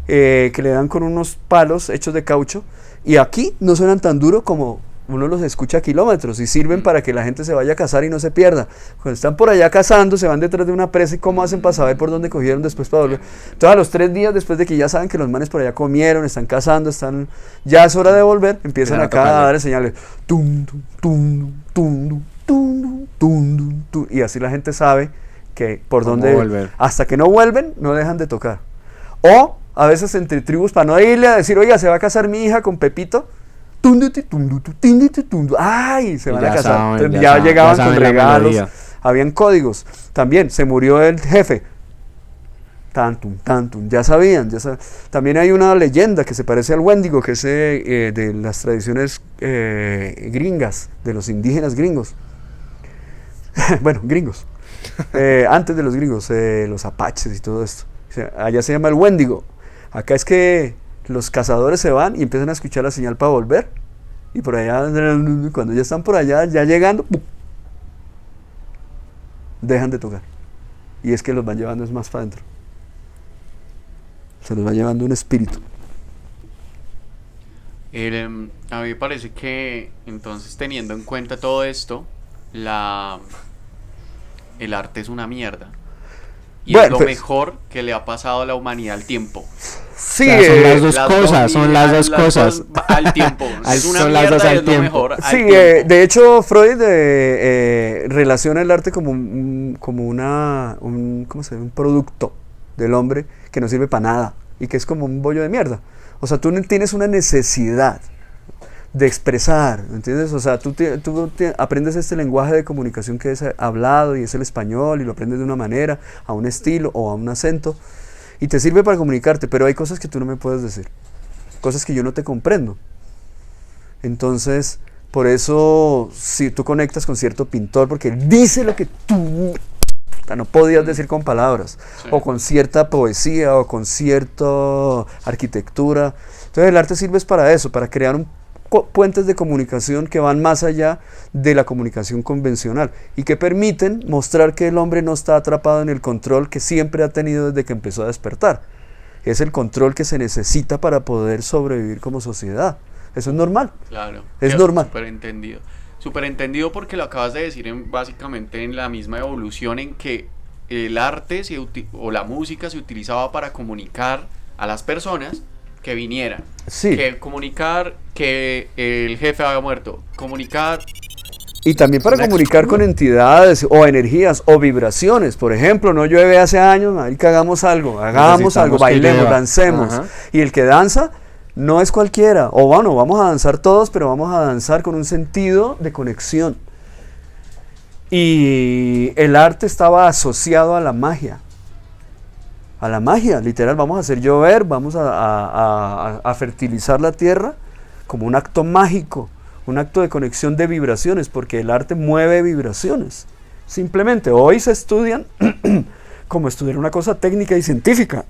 que le dan con unos palos hechos de caucho, y aquí no suenan tan duro como uno los escucha a kilómetros, y sirven para que la gente se vaya a cazar y no se pierda. Cuando están por allá cazando, se van detrás de una presa, y cómo hacen para saber por dónde cogieron después para volver. Entonces a los 3 días después de que ya saben que los manes por allá comieron, están cazando, ya es hora de volver, empiezan acá a dar señales, tum, tum, tum, tum, tum, tum, tum, y así la gente sabe que por dónde volver. Hasta que no vuelven, no dejan de tocar. O a veces entre tribus, para no irle a decir, oiga, se va a casar mi hija con Pepito, ay, se Y van ya a casar. saben, Entonces, ya ya saben, llegaban ya con saben la regalos, melodía. habían códigos. También se murió el jefe, tantum, tantum, ya sabían. También hay una leyenda que se parece al Wendigo, que es de las tradiciones gringas, de los indígenas gringos. Bueno, gringos. Antes de los gringos, los apaches y todo esto. O sea, allá se llama el Wendigo. Acá es que los cazadores se van y empiezan a escuchar la señal para volver. Y por allá, cuando ya están por allá, ya llegando, ¡pum!, dejan de tocar. Y es que los van llevando es más para adentro. Se los va llevando un espíritu. A mí me parece que, entonces, teniendo en cuenta todo esto, el arte es una mierda. Y Bueno, es lo pues- mejor que le ha pasado a la humanidad al tiempo. Sí, O sea, son las dos Las cosas, y son las dos cosas. Al tiempo. Es una Son las mierda dos y al es lo tiempo. mejor al sí, tiempo. de hecho Freud relaciona el arte como ¿cómo se llama? Un producto del hombre que no sirve para nada y que es como un bollo de mierda. O sea, tú tienes una necesidad de expresar, ¿entiendes? O sea, tú aprendes este lenguaje de comunicación que es hablado y es el español, y lo aprendes de una manera, a un estilo o a un acento, y te sirve para comunicarte, pero hay cosas que tú no me puedes decir, cosas que yo no te comprendo. Entonces, por eso, si tú conectas con cierto pintor, porque él dice lo que tú no podías decir con palabras, Sí. o con cierta poesía, o con cierta arquitectura, Entonces el arte sirve es para eso, para crear puentes de comunicación que van más allá de la comunicación convencional y que permiten mostrar que el hombre no está atrapado en el control que siempre ha tenido desde que empezó a despertar. Es el control que se necesita para poder sobrevivir como sociedad. Eso es normal. Claro. Es normal. Súper entendido. Súper entendido porque lo acabas de decir básicamente en la misma evolución en que el arte o la música se utilizaba para comunicar a las personas que vinieran. Sí. Que comunicar que el jefe había muerto. Comunicar. Y también para comunicar con entidades o energías o vibraciones. Por ejemplo, no llueve hace años, marica, hagamos algo, bailemos, dancemos. Ajá. Y el que danza no es cualquiera. O bueno, vamos a danzar todos, pero vamos a danzar con un sentido de conexión. Y el arte estaba asociado a la magia. A la magia, literal, vamos a hacer llover, vamos a fertilizar la tierra como un acto mágico, un acto de conexión de vibraciones, porque el arte mueve vibraciones. Simplemente, hoy se estudian como estudiar una cosa técnica y científica.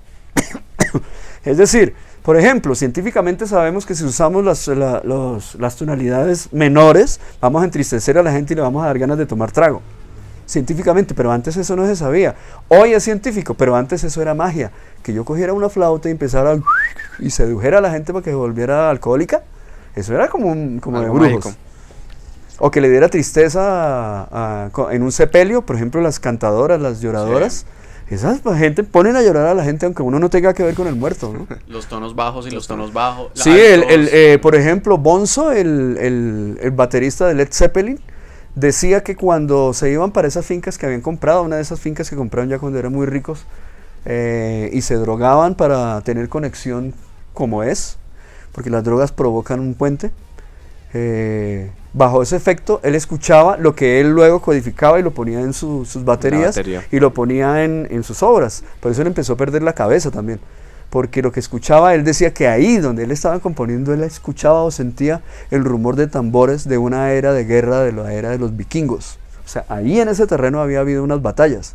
Es decir, por ejemplo, científicamente sabemos que si usamos las tonalidades menores, vamos a entristecer a la gente y le vamos a dar ganas de tomar trago. Científicamente, pero antes eso no se sabía. Hoy es científico, pero antes eso era magia. Que yo cogiera una flauta y empezara y sedujera a la gente para que se volviera alcohólica, eso era como de brujos. Mágico. O que le diera tristeza en un sepelio, por ejemplo, las cantadoras, las lloradoras. Sí. Esas gente ponen a llorar a la gente aunque uno no tenga que ver con el muerto, ¿no? Los tonos bajos y los tonos bajos. Sí, por ejemplo, Bonzo, el baterista de Led Zeppelin, decía que cuando se iban para esas fincas que habían comprado, una de esas fincas que compraron ya cuando eran muy ricos, y se drogaban para tener conexión como es, porque las drogas provocan un puente, bajo ese efecto él escuchaba lo que él luego codificaba y lo ponía en sus baterías y lo ponía en sus obras. Por eso él empezó a perder la cabeza también, porque lo que escuchaba, él decía que ahí donde él estaba componiendo, él escuchaba o sentía el rumor de tambores de una era de guerra, de la era de los vikingos. O sea, ahí en ese terreno había habido unas batallas.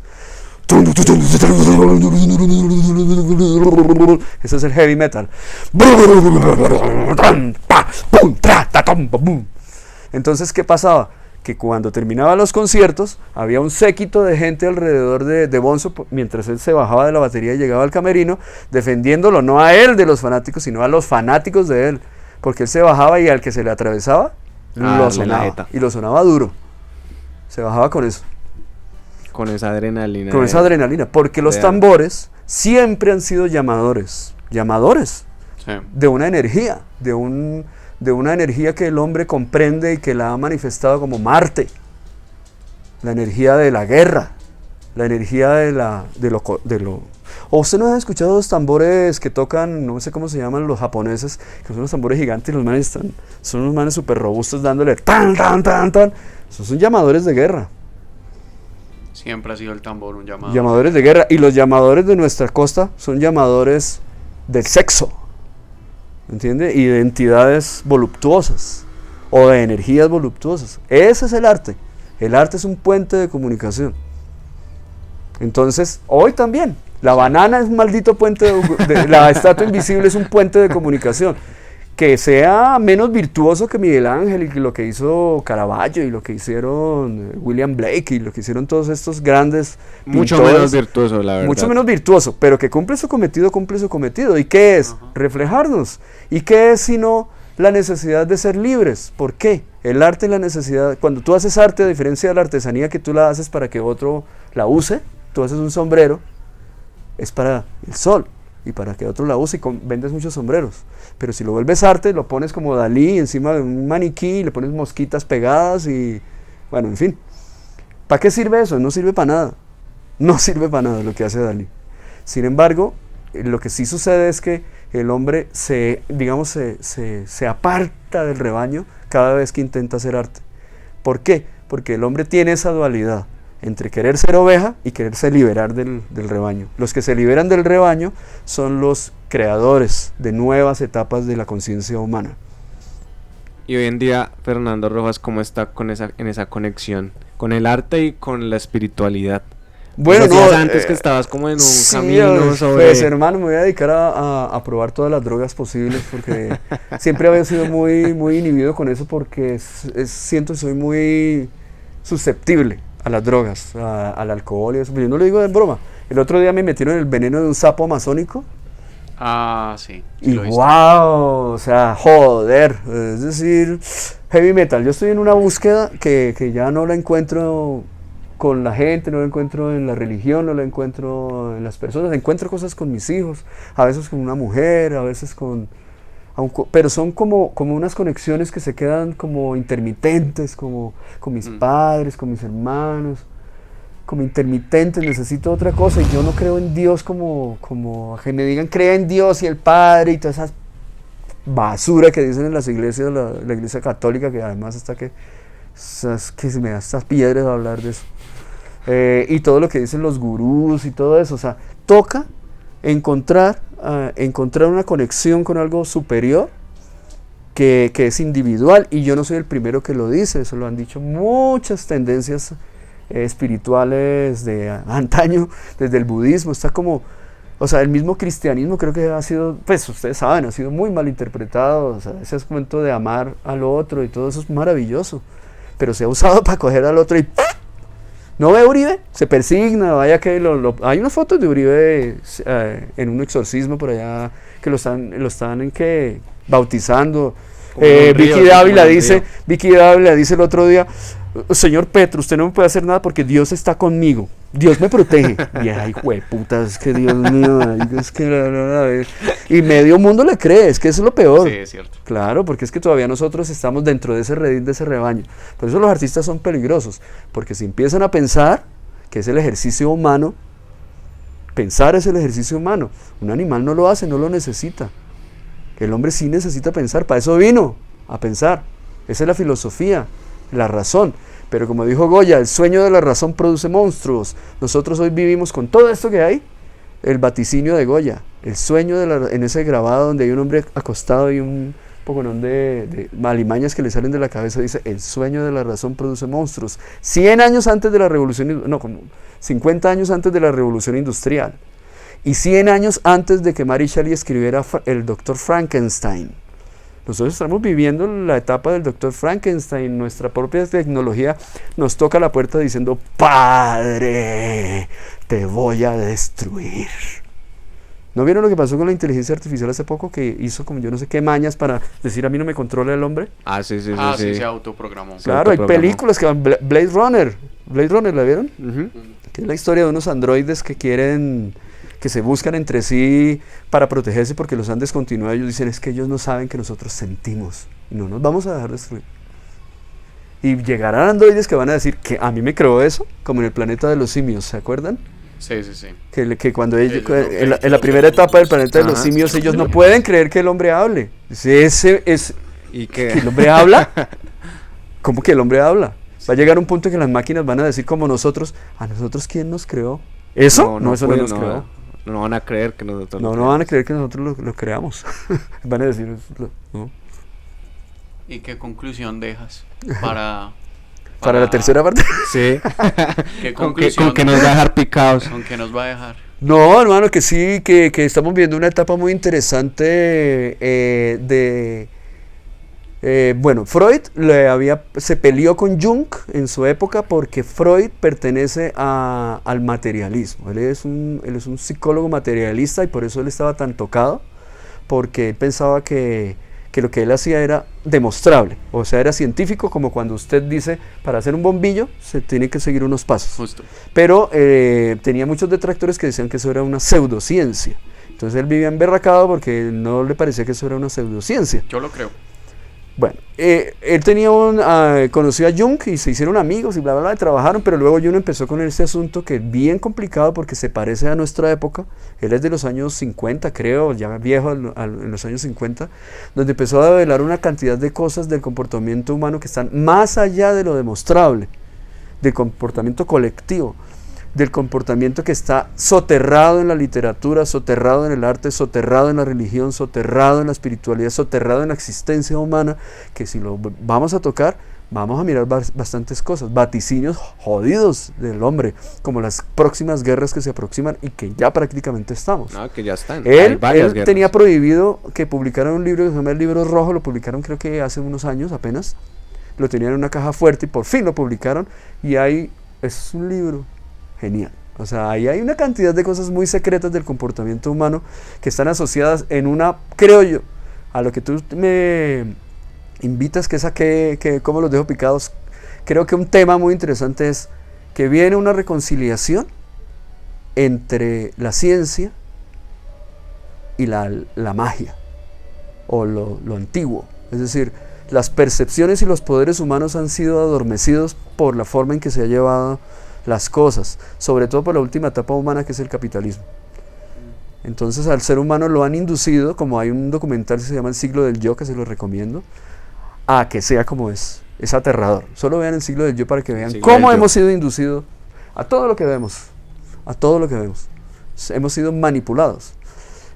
Ese es el heavy metal. Entonces, ¿qué pasaba? Que cuando terminaban los conciertos, había un séquito de gente alrededor de Bonzo, mientras él se bajaba de la batería y llegaba al camerino, defendiéndolo no a él de los fanáticos, sino a los fanáticos de él. Porque él se bajaba y al que se le atravesaba, lo sonaba. Y lo sonaba duro. Se bajaba con eso. Con esa adrenalina. Con esa adrenalina. Porque los tambores siempre han sido llamadores. Llamadores. Sí. De una energía. De una energía que el hombre comprende y que la ha manifestado como Marte. La energía de la guerra. La energía de lo... ¿O usted no ha escuchado los tambores que tocan, no sé cómo se llaman los japoneses, que son los tambores gigantes y los manes son unos manes súper robustos dándole tan, tan, tan, tan? Esos son llamadores de guerra. Siempre ha sido el tambor un llamado. Llamadores de guerra. Y los llamadores de nuestra costa son llamadores del sexo. ¿Entiende? Y de entidades voluptuosas. O de energías voluptuosas. Ese es el arte. El arte es un puente de comunicación. Entonces, hoy también. La banana es un maldito puente la estatua invisible es un puente de comunicación. Que sea menos virtuoso que Miguel Ángel y lo que hizo Caravaggio y lo que hicieron William Blake y lo que hicieron todos estos grandes mucho pintores, menos virtuoso, la verdad. mucho menos virtuoso, pero que cumple su cometido. ¿Y qué es? Reflejarnos. ¿Y qué es sino la necesidad de ser libres? ¿Por qué? El arte y la necesidad, cuando tú haces arte, a diferencia de la artesanía que tú la haces para que otro la use, tú haces un sombrero, es para el sol y para que otro la use y vendes muchos sombreros. Pero si lo vuelves arte, lo pones como Dalí encima de un maniquí, le pones mosquitas pegadas y... Bueno, en fin. ¿Para qué sirve eso? No sirve para nada. No sirve para nada lo que hace Dalí. Sin embargo, lo que sí sucede es que el hombre se aparta del rebaño cada vez que intenta hacer arte. ¿Por qué? Porque el hombre tiene esa dualidad entre querer ser oveja y quererse liberar del rebaño. Los que se liberan del rebaño son los creadores de nuevas etapas de la conciencia humana. Y hoy en día, Fernando Rojas, ¿cómo está en esa conexión con el arte y con la espiritualidad? Bueno, Pues decías no, antes que estabas como en un sí, camino sobre... pues hermano, me voy a dedicar a probar todas las drogas posibles porque siempre había sido muy inhibido con eso porque siento que soy muy susceptible a las drogas, al alcohol y eso. Pero yo no lo digo de broma. El otro día me metieron el veneno de un sapo amazónico Ah, sí. Sí y lo he visto. wow, o sea, joder, es decir, heavy metal. Yo estoy en una búsqueda que ya no la encuentro con la gente, no la encuentro en la religión, no la encuentro en las personas, encuentro cosas con mis hijos, a veces con una mujer, a veces pero son como unas conexiones que se quedan como intermitentes, como con mis padres, con mis hermanos, como intermitentes, necesito otra cosa y yo no creo en Dios como que me digan cree en Dios y el Padre y toda esa basura que dicen en las iglesias, la iglesia católica, que además está que se me da estas piedras a hablar de eso. Y todo lo que dicen los gurús y todo eso, o sea, toca encontrar una conexión con algo superior que es individual, y yo no soy el primero que lo dice, eso lo han dicho muchas tendencias espirituales de antaño, desde el budismo, está como, o sea, el mismo cristianismo creo que ha sido, pues ustedes saben, ha sido muy mal interpretado, o sea, ese momento de amar al otro y todo eso es maravilloso, pero se ha usado para coger al otro y ¿no ve Uribe? Se persigna, vaya que hay unas fotos de Uribe en un exorcismo por allá que lo están en que bautizando. Como en un río, Vicky Dávila como en un dice, río. Vicky Dávila dice el otro día, señor Petro, usted no me puede hacer nada porque Dios está conmigo, Dios me protege. Y ay, jueputa, es que Dios mío, es que y medio mundo le cree, es que eso es lo peor. Sí, es cierto. Claro, porque es que todavía nosotros estamos dentro de ese redil, de ese rebaño. Por eso los artistas son peligrosos, porque si empiezan a pensar, que es el ejercicio humano, pensar es el ejercicio humano. Un animal no lo hace, no lo necesita. El hombre sí necesita pensar, para eso vino, a pensar. Esa es la filosofía, la razón. Pero como dijo Goya, el sueño de la razón produce monstruos. Nosotros hoy vivimos con todo esto que hay, el vaticinio de Goya, el sueño en ese grabado donde hay un hombre acostado y un poconón de malimañas que le salen de la cabeza, dice, el sueño de la razón produce monstruos. 100 años antes de la revolución, no, como 50 años antes de la revolución industrial. Y 100 años antes de que Mary Shelley escribiera el Dr. Frankenstein. Nosotros estamos viviendo la etapa del Dr. Frankenstein, nuestra propia tecnología nos toca la puerta diciendo, Padre, te voy a destruir. ¿No vieron lo que pasó con la inteligencia artificial hace poco? Que hizo como yo no sé qué mañas para decir a mí no me controla el hombre. Ah, sí, sí, sí. Ah, sí, sí. se autoprogramó. Claro, hay autoprogramó. películas que van, Blade Runner, ¿la vieron? Ujú. Que es la historia de unos androides que se buscan entre sí para protegerse porque los han descontinuado. Ellos dicen, es que ellos no saben que nosotros sentimos y no nos vamos a dejar destruir. Y llegarán androides que van a decir que a mí me creó eso, como en el planeta de los simios, ¿se acuerdan? Sí, sí, sí. Que cuando ellos, Ellos no en la primera etapa del planeta de los Ajá. simios, ellos no pueden creer que el hombre hable. Dice, ¿Y ¿que qué? el hombre habla? ¿Cómo que el hombre habla? Va a llegar un punto que las máquinas van a decir como nosotros, ¿a nosotros quién nos creó? ¿Eso? No, eso no nos creó. No van a creer que nosotros No van a creer que nosotros lo creamos. Van a decir, no. ¿Y qué conclusión dejas para Para la tercera parte. Sí. ¿Qué con conclusión que nos va a dejar picados. con qué nos va a dejar? No, hermano, que sí, que estamos viendo una etapa muy interesante bueno, Freud se peleó con Jung en su época porque Freud pertenece al materialismo. Él es un psicólogo materialista y por eso él estaba tan tocado, porque él pensaba que lo que él hacía era demostrable, o sea, era científico, como cuando usted dice, para hacer un bombillo se tiene que seguir unos pasos. Justo. Pero tenía muchos detractores que decían que eso era una pseudociencia. Entonces él vivía emberracado porque no le parecía que eso era una pseudociencia. Yo lo creo. Bueno, él conoció a Jung y se hicieron amigos y bla, bla, bla, y trabajaron, pero luego Jung empezó con este asunto que es bien complicado porque se parece a nuestra época. Él es de los años 50, creo, ya viejo en los años 50, donde empezó a develar una cantidad de cosas del comportamiento humano que están más allá de lo demostrable, del comportamiento colectivo. del comportamiento que está soterrado en la literatura, soterrado en el arte, soterrado en la religión, soterrado en la espiritualidad, soterrado en la existencia humana, que si lo vamos a tocar, vamos a mirar bastantes cosas, vaticinios jodidos del hombre, como las próximas guerras que se aproximan y que ya prácticamente estamos. No, que ya están. Hay varias Él guerras. tenía prohibido que publicaran un libro que se llama El Libro Rojo, lo publicaron creo que hace unos años apenas, lo tenían en una caja fuerte y por fin lo publicaron, y ahí es un libro genial. O sea, ahí hay una cantidad de cosas muy secretas del comportamiento humano que están asociadas en una, creo yo, a lo que tú me invitas, que es a que cómo los dejo picados. Creo que un tema muy interesante es que viene una reconciliación entre la ciencia y la magia, o lo antiguo. Es decir, las percepciones y los poderes humanos han sido adormecidos por la forma en que se ha llevado las cosas, sobre todo por la última etapa humana, que es el capitalismo. Entonces al ser humano lo han inducido, como hay un documental que se llama El Siglo del Yo, que se lo recomiendo, a que sea como es. Es aterrador. Solo vean El Siglo del Yo para que vean cómo hemos sido inducidos a todo lo que vemos. A todo lo que vemos. Hemos sido manipulados.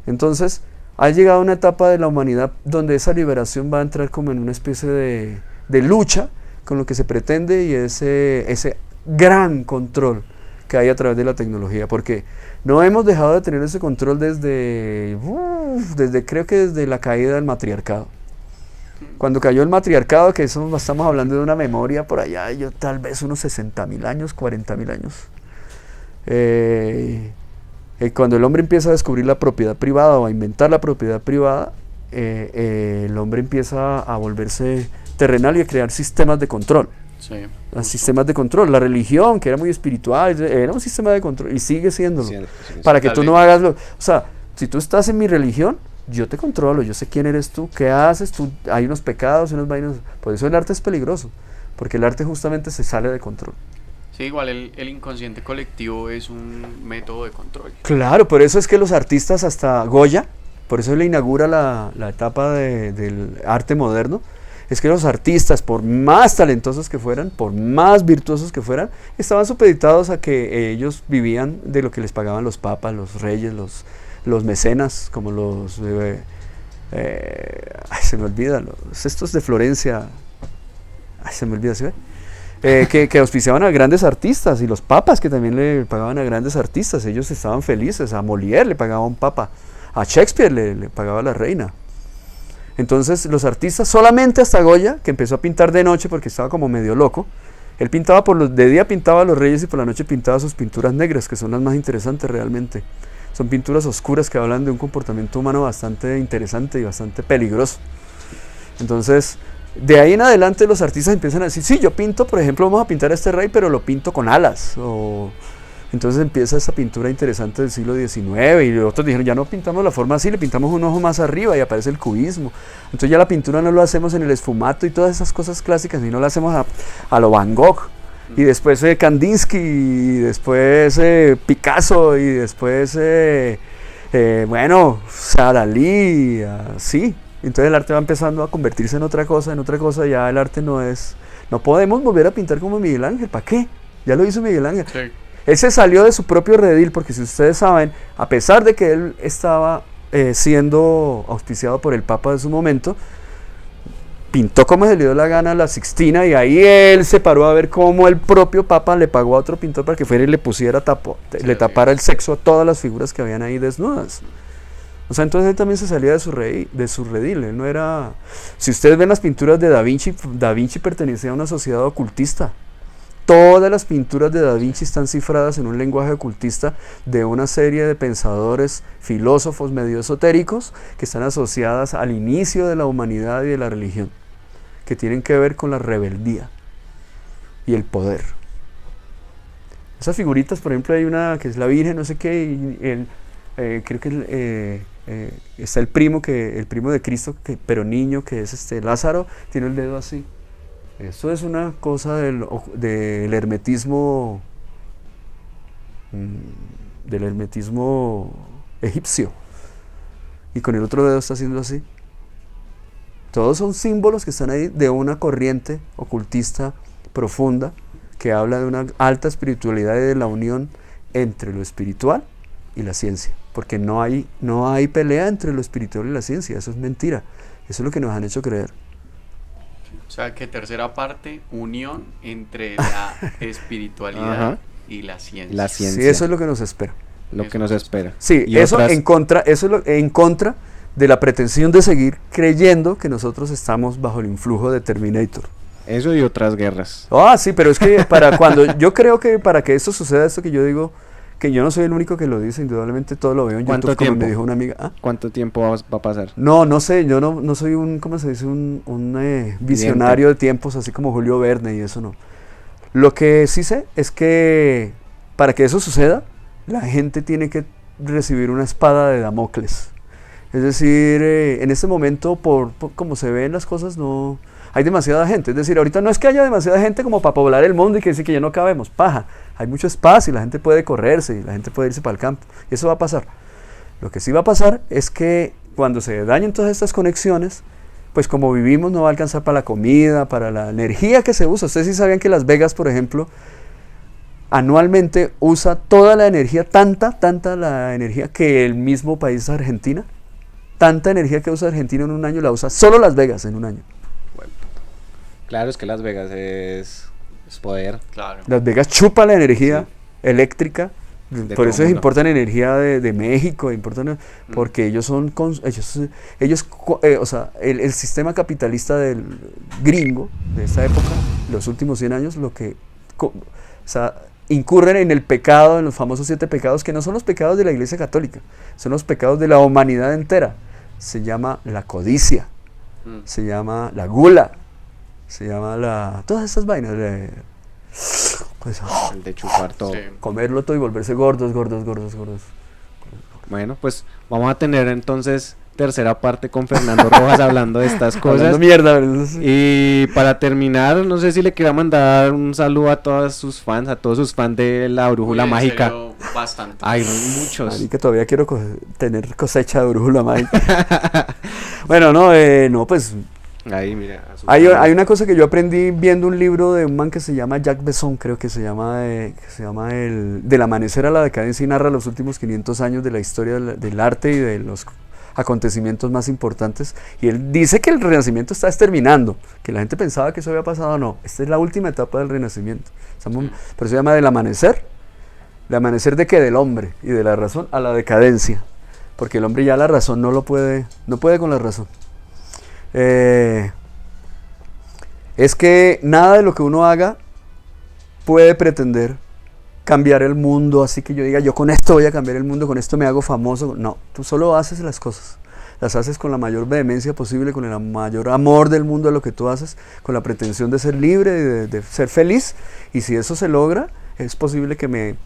Entonces, ha llegado una etapa de la humanidad donde esa liberación va a entrar como en una especie de lucha con lo que se pretende, y ese gran control que hay a través de la tecnología, porque no hemos dejado de tener ese control desde creo que desde la caída del matriarcado. Cuando cayó el matriarcado, que eso estamos hablando de una memoria por allá, yo tal vez unos 60.000 años, 40.000 años. Cuando el hombre empieza a descubrir la propiedad privada o a inventar la propiedad privada, el hombre empieza a volverse terrenal y a crear sistemas de control. Sí, Sistemas de control. La religión, que era muy espiritual, era un sistema de control y sigue siéndolo. Para que tú no hagas lo... O sea, si tú estás en mi religión, yo te controlo, yo sé quién eres tú, qué haces, hay unos pecados, unas vainas. Por eso el arte es peligroso, porque el arte justamente se sale de control. Sí, igual el inconsciente colectivo es un método de control. Claro, por eso es que los artistas, hasta Goya, por eso le inaugura la etapa del arte moderno, es que los artistas, por más talentosos que fueran, por más virtuosos que fueran, estaban supeditados a que ellos vivían de lo que les pagaban los papas, los reyes, los mecenas, como los... se me olvida, estos de Florencia, se me olvida, ¿sí ve? Que auspiciaban a grandes artistas, y los papas que también le pagaban a grandes artistas, ellos estaban felices. A Molière le pagaba un papa, a Shakespeare le pagaba la reina. Entonces los artistas, solamente hasta Goya, que empezó a pintar de noche porque estaba como medio loco, él pintaba de día pintaba a los reyes y por la noche pintaba sus pinturas negras, que son las más interesantes realmente. Son pinturas oscuras que hablan de un comportamiento humano bastante interesante y bastante peligroso. Entonces, de ahí en adelante los artistas empiezan a decir, sí, yo pinto, por ejemplo, vamos a pintar a este rey, pero lo pinto con alas. Entonces empieza esa pintura interesante del siglo XIX, y otros dijeron, ya no pintamos la forma así, le pintamos un ojo más arriba y aparece el cubismo. Entonces ya la pintura no lo hacemos en el esfumato y todas esas cosas clásicas, sino lo hacemos a lo Van Gogh. Y después Kandinsky, y después Picasso, y después, Dalí, así. Entonces el arte va empezando a convertirse en otra cosa, ya el arte no podemos volver a pintar como Miguel Ángel, ¿para qué? Ya lo hizo Miguel Ángel. Sí. Él se salió de su propio redil, porque si ustedes saben, a pesar de que él estaba siendo auspiciado por el Papa de su momento, pintó como se le dio la gana la Sixtina, y ahí él se paró a ver cómo el propio Papa le pagó a otro pintor para que fuera y le pusiera le tapara el sexo a todas las figuras que habían ahí desnudas. O sea, entonces él también se salía de su redil. Él no era... Si ustedes ven las pinturas de Da Vinci pertenecía a una sociedad ocultista. Todas las pinturas de Da Vinci están cifradas en un lenguaje ocultista de una serie de pensadores, filósofos medio esotéricos, que están asociadas al inicio de la humanidad y de la religión, que tienen que ver con la rebeldía y el poder. Esas figuritas, por ejemplo, hay una que es la Virgen, no sé qué, y creo que está el primo de Cristo, pero niño, que es Lázaro, tiene el dedo así. Esto es una cosa del hermetismo egipcio, y con el otro dedo está haciendo así. Todos son símbolos que están ahí de una corriente ocultista profunda que habla de una alta espiritualidad y de la unión entre lo espiritual y la ciencia, porque no hay pelea entre lo espiritual y la ciencia, eso es mentira, eso es lo que nos han hecho creer. O sea, que tercera parte, unión entre la espiritualidad Ajá. y la ciencia. La ciencia. Sí, eso es lo que nos espera. Lo que nos espera. Sí, Y eso otras- eso es en contra de la pretensión de seguir creyendo que nosotros estamos bajo el influjo de Terminator. Eso y otras guerras. Ah, sí, pero es que yo creo que para que esto suceda, esto que yo digo, que yo no soy el único que lo dice, indudablemente todo lo veo en ¿Cuánto YouTube, como me tiempo? dijo una amiga. ¿Ah? ¿Cuánto tiempo va a pasar? No sé, yo no soy ¿cómo se dice? Un visionario de tiempos, así como Julio Verne y eso no. Lo que sí sé es que para que eso suceda, la gente tiene que recibir una espada de Damocles. Es decir, en este momento, por como se ven las cosas, no hay demasiada gente. Es decir, ahorita no es que haya demasiada gente como para poblar el mundo y que decir que ya no cabemos. Paja, hay mucho espacio y la gente puede correrse y la gente puede irse para el campo. Y eso va a pasar. Lo que sí va a pasar es que cuando se dañen todas estas conexiones, pues como vivimos no va a alcanzar para la comida, para la energía que se usa. Ustedes sí sabían que Las Vegas, por ejemplo, anualmente usa toda la energía, tanta la energía que el mismo país Argentina, tanta energía que usa Argentina en un año la usa solo Las Vegas en un año. Claro, es que Las Vegas es poder. Claro. Las Vegas chupa la energía eléctrica, De por todo eso mundo. importan energía de México, porque ellos son, o sea, el sistema capitalista del gringo de esta época, los últimos 100 años, o sea, incurren en el pecado, en los famosos 7 pecados, que no son los pecados de la Iglesia Católica, son los pecados de la humanidad entera. Se llama la codicia, se llama la gula, se llama todas estas vainas de pues, El de chupar todo. Sí. comerlo todo y volverse gordos. Bueno, pues vamos a tener entonces tercera parte con Fernando Rojas hablando de estas cosas. Hablando mierda, ¿verdad? Y para terminar, no sé si le quiera mandar un saludo a todos sus fans de la brújula Uy, en mágica. serio, bastante. Hay muchos. Marica, todavía quiero tener cosecha de brújula mágica. Bueno, no, pues Ahí, mira. a sus hay fans. una cosa que yo aprendí viendo un libro de un man que se llama Jacques Besson, creo que se llama Del amanecer a la decadencia, y narra los últimos 500 años de la historia del arte y de los acontecimientos más importantes, y él dice que el Renacimiento está terminando, que la gente pensaba que eso había pasado. No, esta es la última etapa del Renacimiento. Pero se llama del amanecer de qué, del hombre y de la razón a la decadencia, porque el hombre ya la razón no puede con la razón. Es que nada de lo que uno haga puede pretender cambiar el mundo, así que yo diga, yo con esto voy a cambiar el mundo, con esto me hago famoso. No, tú solo haces las cosas, las haces con la mayor vehemencia posible, con el mayor amor del mundo a lo que tú haces, con la pretensión de ser libre, de ser feliz, y si eso se logra, es posible que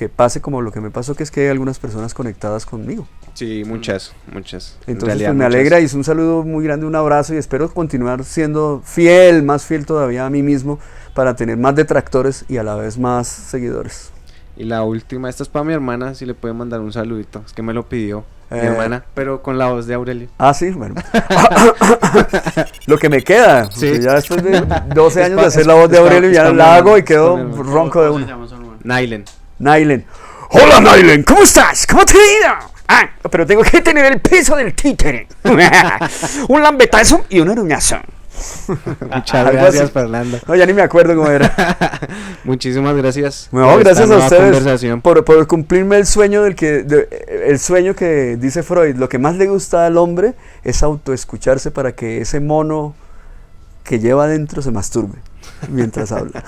pase como lo que me pasó, que es que hay algunas personas conectadas conmigo. Sí, muchas. En Entonces realidad, pues me muchas. alegra y es un saludo muy grande, un abrazo, y espero continuar siendo fiel, más fiel todavía a mí mismo, para tener más detractores y a la vez más seguidores. Y la última, esta es para mi hermana, si le puede mandar un saludito. Es que me lo pidió mi Eh. hermana, pero con la voz de Aurelio. Ah, sí, bueno. Lo que me queda, Sí. porque ya después de 12 Es años pa- de hacer es- la voz de es pa- Aurelio, es ya pa mi la hago hermano, y quedo es pa mi hermano. ronco de ¿Cómo se una. llama su hermano? Nailen. Nailen. Hola Nailen, ¿cómo estás? ¿Cómo te ha ido? Ah, pero tengo que tener el peso del títere. Un lambetazo y un aruñazo. Muchas Algo gracias, así. Fernando. No, ya ni me acuerdo cómo era. Muchísimas gracias. No, por esta gracias a nueva ustedes conversación. por cumplirme el sueño el sueño que dice Freud. Lo que más le gusta al hombre es autoescucharse para que ese mono que lleva adentro se masturbe mientras habla.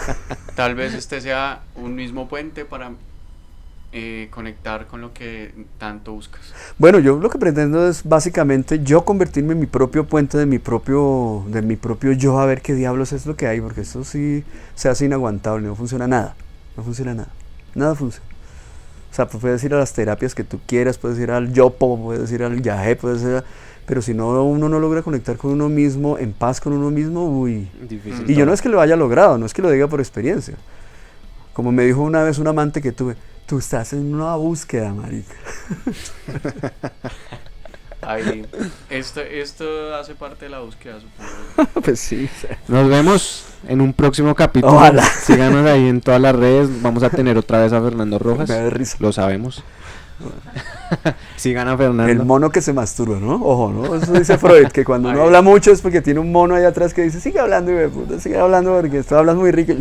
Tal vez este sea un mismo puente para conectar con lo que tanto buscas. Bueno, yo lo que pretendo es básicamente yo convertirme en mi propio puente de mi propio yo, a ver qué diablos es lo que hay, porque eso sí se hace inaguantable, no funciona nada, nada funciona. O sea, pues puedes ir a las terapias que tú quieras, puedes ir al yopo, puedes ir al yagé, pero si no, uno no logra conectar con uno mismo, en paz con uno mismo, uy. Difícil Y yo todo. no es que lo haya logrado, no es que lo diga por experiencia. Como me dijo una vez un amante que tuve, tú estás en una búsqueda, marica. Ahí, esto hace parte de la búsqueda, supongo. Pues sí. Nos vemos en un próximo capítulo. Ojalá. Síganos ahí en todas las redes. Vamos a tener otra vez a Fernando Rojas. Me da risa. Lo sabemos. Sigan a Fernando. El mono que se masturba, ¿no? Ojo, ¿no? Eso dice Freud, que cuando uno habla mucho es porque tiene un mono ahí atrás que dice, sigue hablando, hijo de puta, sigue hablando porque tú hablas muy rico.